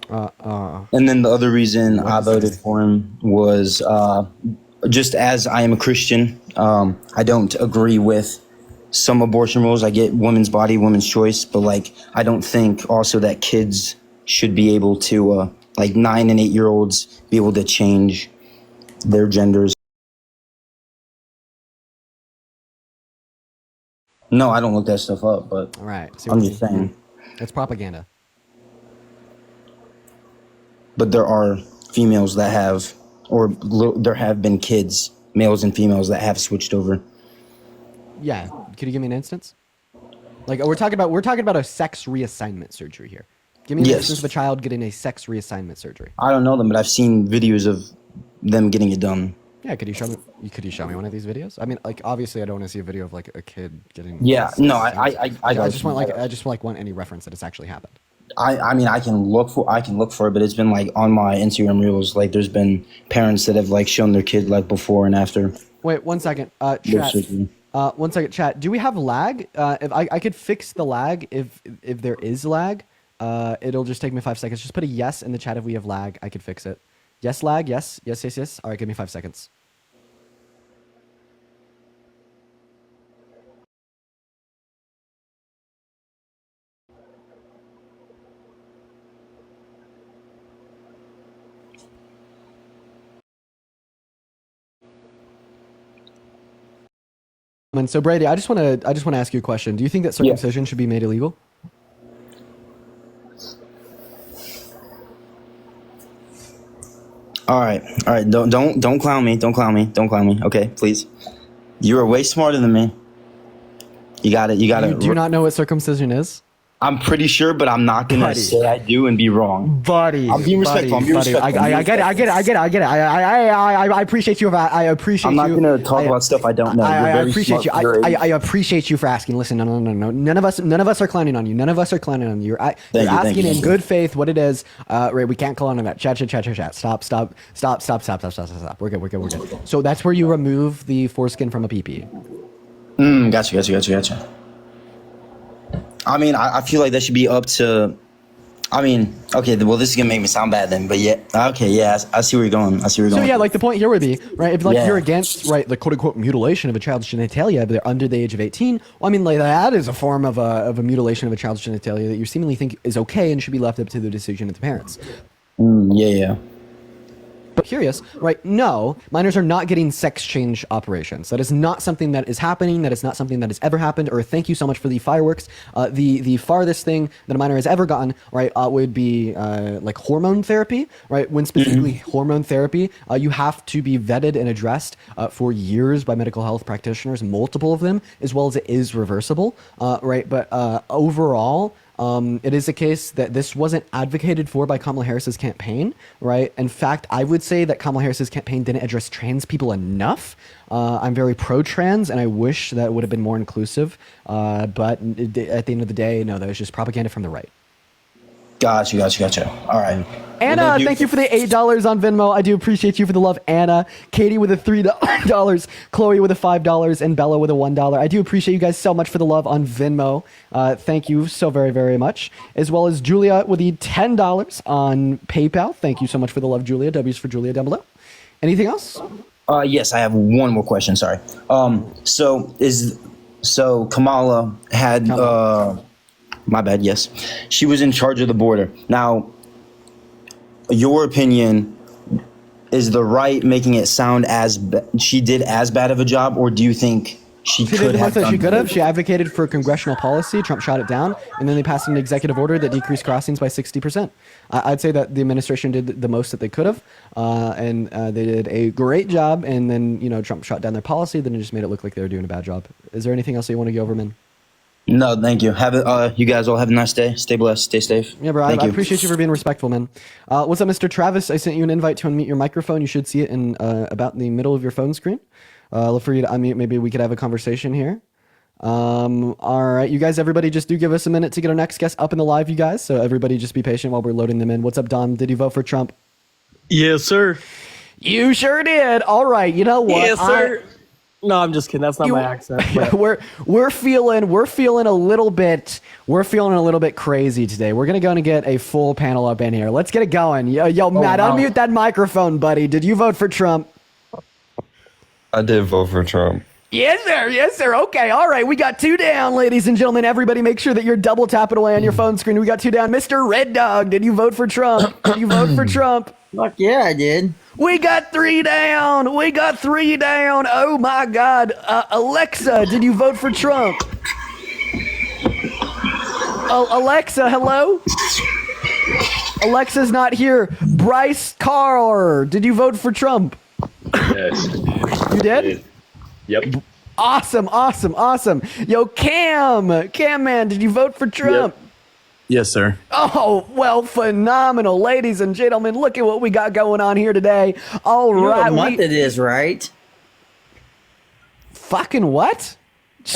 And then the other reason I voted for him was just as I am a Christian, I don't agree with some abortion rules. I get women's body, women's choice, but like I don't think also that kids should be able to, like 9 and 8-year-olds, be able to change their genders. No, I don't look that stuff up, but All right. I'm just saying. It's propaganda. But there are females that have, or there have been kids, males and females that have switched over. Yeah. Could you give me an instance? Like we're talking about a sex reassignment surgery here. Give me an instance of a child getting a sex reassignment surgery. I don't know them, but I've seen videos of them getting it done. Yeah, could you show me one of these videos? I mean, like obviously I don't want to see a video of like a kid getting. Yeah, no, I just want any reference that it's actually happened. I mean, I can look for it, but it's been like on my Instagram reels. Like, there's been parents that have like shown their kid like before and after. Wait, 1 second, chat. 1 second, chat. Do we have lag? If I could fix the lag if there is lag, it'll just take me 5 seconds. Just put a yes in the chat if we have lag. I could fix it. Yes, lag. Yes. All right, give me 5 seconds. And so Brady, I just want to ask you a question. Do you think that circumcision should be made illegal? All right. Don't clown me. Okay, please. You are way smarter than me. You got it. Do you not know what circumcision is? I'm pretty sure, but I'm not gonna say I do and be wrong. Buddy, I'm being respectful. I get it. I appreciate you. I'm not gonna talk about stuff I don't know. I appreciate you. I appreciate you for asking. Listen, no. None of us are clowning on you. You're asking in good faith what it is. Right, we can't clown on that. Chat. Stop. We're good. So that's where you remove the foreskin from a pee-pee. Gotcha. I mean, I feel like that should be up to. I mean, okay, well, this is gonna make me sound bad then, but yeah, okay, yeah, I see where you're going. So yeah, like the point here would be, right, if like you're against, right, the quote unquote mutilation of a child's genitalia, but they're under the age of 18. Well, I mean, like that is a form of a mutilation of a child's genitalia that you seemingly think is okay and should be left up to the decision of the parents. Yeah. But curious, right? No, minors are not getting sex change operations. That is not something that is happening. That is not something that has ever happened. Or thank you so much for the fireworks. The farthest thing that a minor has ever gotten, right, would be like hormone therapy, right? When specifically hormone therapy, you have to be vetted and addressed for years by medical health practitioners, multiple of them, as well as it is reversible, right? But overall, it is a case that this wasn't advocated for by Kamala Harris's campaign, right? In fact, I would say that Kamala Harris's campaign didn't address trans people enough. I'm very pro-trans, and I wish that would have been more inclusive. But at the end of the day, no, that was just propaganda from the right. Gotcha. All right. Anna, thank you for the $8 on Venmo. I do appreciate you for the love, Anna. Katie with the $3, Chloe with the $5, and Bella with a $1. I do appreciate you guys so much for the love on Venmo. Thank you so very, very much. As well as Julia with the $10 on PayPal. Thank you so much for the love, Julia. W's for Julia down below. Anything else? Yes, I have one more question. Sorry. So Kamala had. My bad, yes. She was in charge of the border. Now, your opinion, is the right making it sound she did as bad of a job, or do you think she could have done? She could have. She advocated for congressional policy. Trump shot it down, and then they passed an executive order that decreased crossings by 60%. I'd say that the administration did the most that they could have, and they did a great job, and then, Trump shot down their policy, then it just made it look like they were doing a bad job. Is there anything else that you want to go over, man? No, thank you. You guys all have a nice day. Stay blessed. Stay safe. Yeah, bro. I appreciate you for being respectful, man. What's up, Mr. Travis? I sent you an invite to unmute your microphone. You should see it in about in the middle of your phone screen. Look for you to unmute. Maybe we could have a conversation here. All right, you guys. Everybody, just do give us a minute to get our next guest up in the live, you guys. So everybody, just be patient while we're loading them in. What's up, Dom? Did you vote for Trump? Yes, sir. You sure did. All right. You know what? Yes, sir. No, I'm just kidding. That's not my accent. But. we're feeling a little bit crazy today. We're gonna go and get a full panel up in here. Let's get it going. Yo, Matt, unmute that microphone, buddy. Did you vote for Trump? I did vote for Trump. Yes, sir. Okay, all right. We got 2 down, ladies and gentlemen. Everybody, make sure that you're double tapping away on your phone screen. We got 2 down. Mr. Red Dog, did you vote for Trump? Did you vote for Trump? Fuck yeah, I did. We got 3 down. Oh my God. Alexa, did you vote for Trump? Alexa, hello? Alexa's not here. Bryce Carr, did you vote for Trump? Yes. You did? Yep. Awesome. Yo, Cam man, did you vote for Trump? Yep. Yes, sir. Oh, well, phenomenal. Ladies and gentlemen, look at what we got going on here today. All you right. know what month it is, right? Fucking what?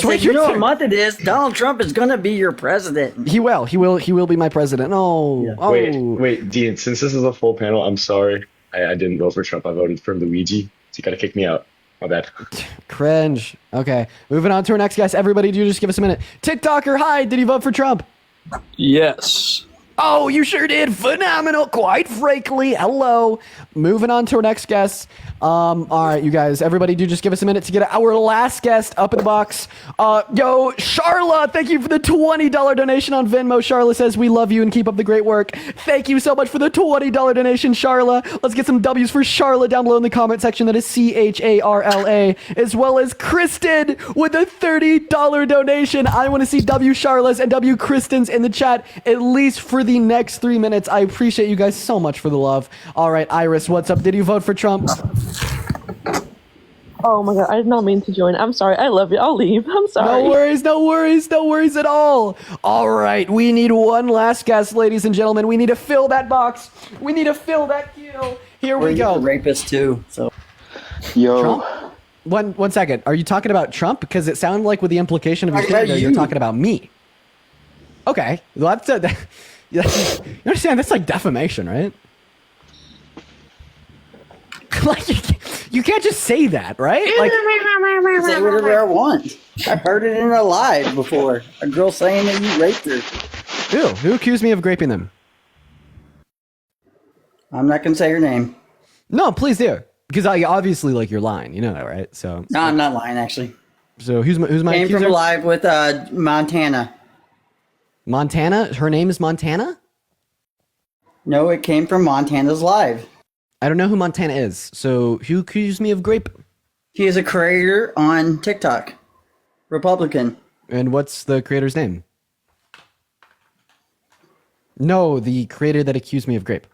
You know what month it is? Donald Trump is going to be your president. He will be my president. Wait, Dean, since this is a full panel, I'm sorry. I didn't vote for Trump. I voted for Luigi. So you got to kick me out. My bad. Cringe. Okay. Moving on to our next guest. Everybody, do just give us a minute. TikToker, hi. Did you vote for Trump? Yes. Oh, you sure did. Phenomenal. Quite frankly. Hello. Moving on to our next guest. All right, you guys. Everybody do just give us a minute to get our last guest up in the box. Yo, Charla, thank you for the $20 donation on Venmo. Charla says we love you and keep up the great work. Thank you so much for the $20 donation, Charla. Let's get some W's for Charla down below in the comment section. That is CHARLA. As well as Kristen with a $30 donation. I want to see W Charlas and W Kristens in the chat at least for the next 3 minutes. I appreciate you guys so much for the love. All right, Iris, what's up? Did you vote for Trump? Oh my God, I did not mean to join. I'm sorry. I love you. I'll leave. I'm sorry. No worries at all. All right, we need one last guest, ladies and gentlemen. We need to fill that box. We need to fill that queue. Here we go. Rapist too. So, yo. Trump? One second. Are you talking about Trump? Because it sounded like with the implication of your statement there, you're talking about me. Okay, well, you understand? That's like defamation, right? Like you can't just say that, right? Like say whatever I want. I've heard it in a live before. A girl saying that you raped her. Who accused me of raping them? I'm not gonna say her name. No, please do, because I obviously you're lying. You know that, right? So no, I'm not lying actually. So who's my came accuser? From live with Montana. Montana. Her name is Montana. No, it came from Montana's Live. I don't know who Montana is, so who accused me of grape? He is a creator on TikTok. Republican. And what's the creator's name? No, the creator that accused me of grape.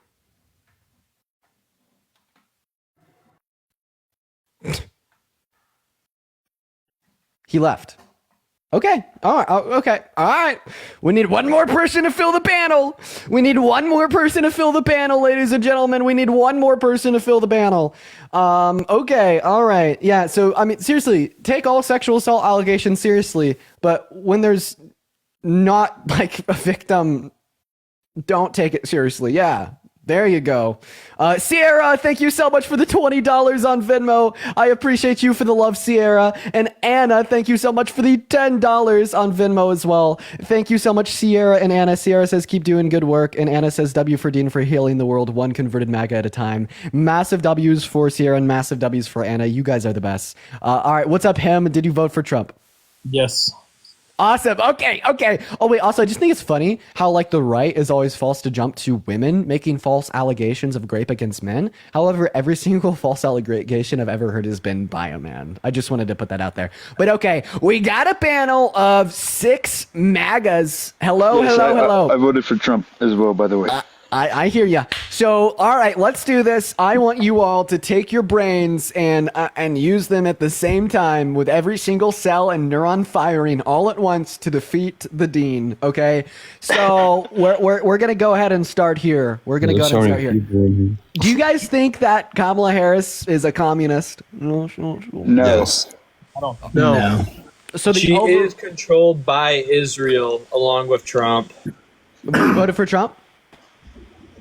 He left. Okay. All right. Okay. All right. We need one more person to fill the panel. Ladies and gentlemen. We need one more person to fill the panel. Okay. All right. Yeah. So, I mean, seriously, take all sexual assault allegations seriously. But when there's not like a victim, don't take it seriously. Yeah. There you go. Sierra, thank you so much for the $20 on Venmo. I appreciate you for the love, Sierra. And Anna, thank you so much for the $10 on Venmo as well. Thank you so much, Sierra and Anna. Sierra says, keep doing good work. And Anna says, W for Dean for healing the world, one converted MAGA at a time. Massive W's for Sierra and massive W's for Anna. You guys are the best. All right, what's up, Hem? Did you vote for Trump? Yes. Awesome. Okay. Oh, wait. Also, I just think it's funny how, like, the right is always false to jump to women making false allegations of rape against men. However, every single false allegation I've ever heard has been by a man. I just wanted to put that out there. But okay, we got a panel of 6 MAGAs. Hello. I voted for Trump as well, by the way. I hear ya. So, all right, let's do this. I want you all to take your brains and use them at the same time with every single cell and neuron firing all at once to defeat the dean. Okay, so we're gonna go ahead and start here. Do you guys think that Kamala Harris is a communist? No. Yes. No. So she is controlled by Israel along with Trump. Voted for Trump?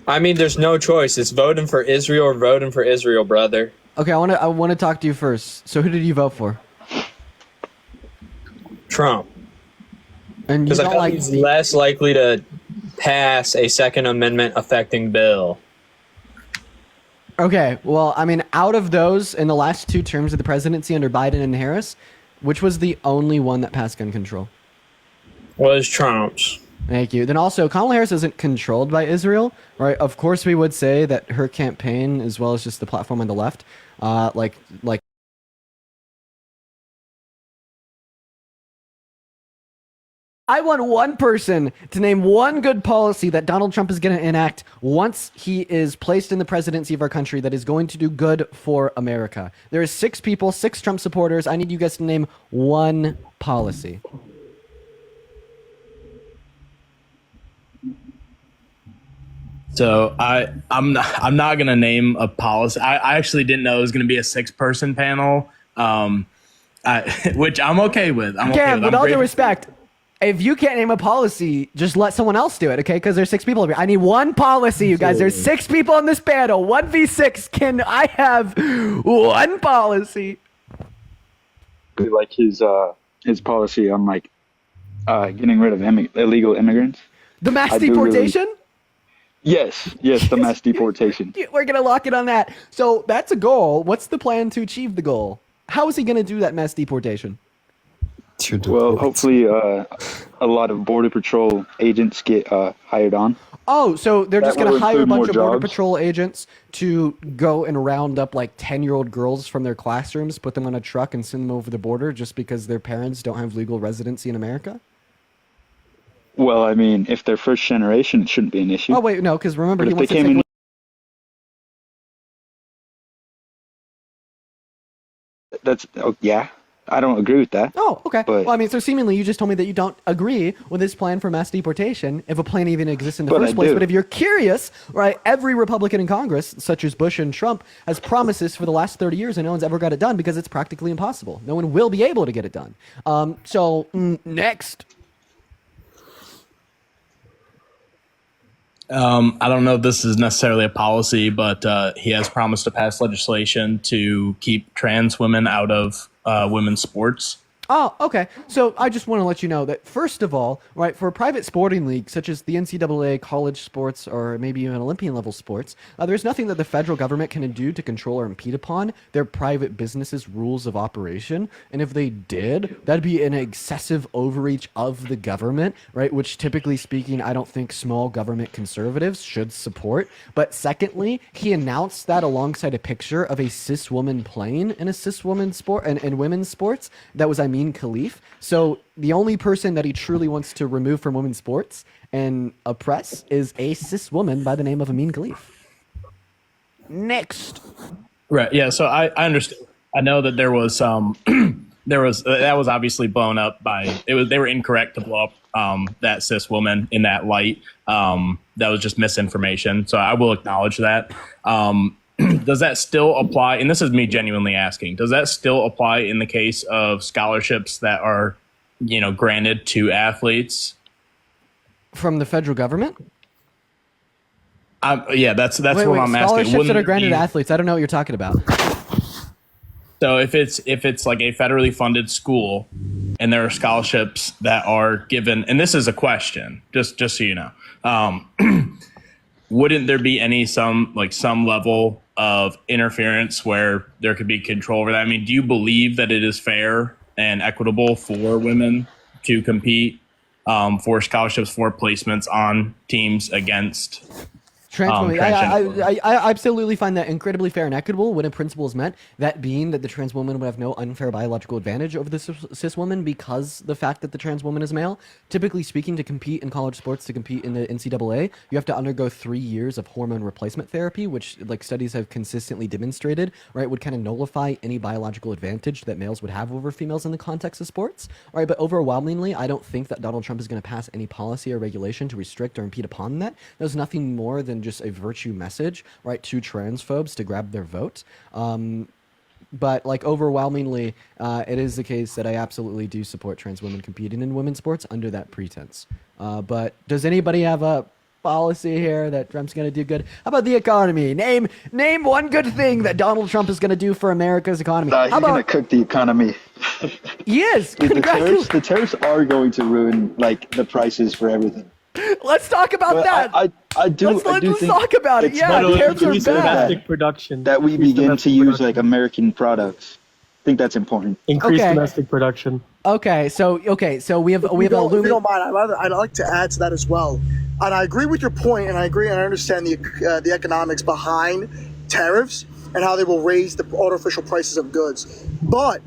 I mean, there's no choice. It's voting for Israel or voting for Israel, brother. Okay, I want to talk to you first. So who did you vote for? Trump. And because I felt he's less likely to pass a Second Amendment affecting bill. Okay, well, I mean, out of those in the last 2 terms of the presidency under Biden and Harris, which was the only one that passed gun control? Was Trump's. Thank you. Then also, Kamala Harris isn't controlled by Israel, right? Of course, we would say that her campaign, as well as just the platform on the left, like. I want one person to name one good policy that Donald Trump is going to enact once he is placed in the presidency of our country that is going to do good for America. There are 6 people, 6 Trump supporters. I need you guys to name one policy. So I'm not gonna name a policy. I actually didn't know it was gonna be a 6-person panel, which I'm okay with. With all due respect, if you can't name a policy, just let someone else do it, okay? Because there's 6 people here. I need one policy, you guys. There's 6 people on this panel. 1v6. Can I have one policy? Like his policy on getting rid of illegal immigrants. The mass deportation? Yes, the mass deportation. We're going to lock it on that. So that's a goal. What's the plan to achieve the goal? How is he going to do that mass deportation? Well, hopefully a lot of Border Patrol agents get hired on. Oh, so they're just going to hire a bunch of Border jobs. Patrol agents to go and round up like 10-year-old girls from their classrooms, put them on a truck and send them over the border just because their parents don't have legal residency in America? Well, I mean, if they're first generation, it shouldn't be an issue. Oh, wait, no, because remember, But he if wants they to came take in, yeah, I don't agree with that. Oh, okay. But, Well, I mean, so seemingly you just told me that you don't agree with this plan for mass deportation, if a plan even exists in the But first I place. do. But if you're curious, right, every Republican in Congress, such as Bush and Trump, has promised this for the last 30 years, and no one's ever got it done because it's practically impossible. No one will be able to get it done. Next. I don't know if this is necessarily a policy, but he has promised to pass legislation to keep trans women out of women's sports. Oh, okay. So I just want to let you know that, first of all, right, for a private sporting league such as the NCAA, college sports, or maybe even Olympian level sports, there's nothing that the federal government can do to control or impede upon their private businesses' rules of operation. And if they did, that'd be an excessive overreach of the government, right? Which, typically speaking, I don't think small government conservatives should support. But secondly, he announced that alongside a picture of a cis woman playing in a cis woman sport and in women's sports. That was Khalif. So the only person that he truly wants to remove from women's sports and oppress is a cis woman by the name of Amin Khalif. Next. Right. Yeah. So I understand. I know that there was that was obviously blown up by they were incorrect to blow up that cis woman in that light. That was just misinformation. So I will acknowledge that. Does that still apply? And this is me genuinely asking, does that still apply in the case of scholarships that are, granted to athletes from the federal government? Yeah, that's what I'm asking. Scholarships that are granted to athletes. I don't know what you're talking about. So if it's like a federally funded school and there are scholarships that are given, and this is a question, just so you know, wouldn't there be some level of interference where there could be control over that? I mean, do you believe that it is fair and equitable for women to compete for scholarships, for placements on teams against Trans women. I absolutely find that incredibly fair and equitable when a principle is met. That being that the trans woman would have no unfair biological advantage over the cis woman because the fact that the trans woman is male. Typically speaking, to compete in college sports, to compete in the NCAA, you have to undergo 3 years of hormone replacement therapy, which studies have consistently demonstrated, right, would kind of nullify any biological advantage that males would have over females in the context of sports. All right, but overwhelmingly, I don't think that Donald Trump is going to pass any policy or regulation to restrict or impede upon that. There's nothing more than just a virtue message, right, to transphobes to grab their vote. But overwhelmingly, it is the case that I absolutely do support trans women competing in women's sports under that pretense. But does anybody have a policy here that Trump's going to do good? How about the economy? Name one good thing that Donald Trump is going to do for America's economy. He's going to cook the economy. Yes. The tariffs are going to ruin the prices for everything. Let's talk about that. I do Let's think talk about it. Yeah, tariffs are bad. Domestic production. That we begin to use American products. I think that's important. Increase domestic production. Okay, so we have If you don't mind, I'd like to add to that as well. And I agree with your point, and I understand the economics behind tariffs and how they will raise the artificial prices of goods. But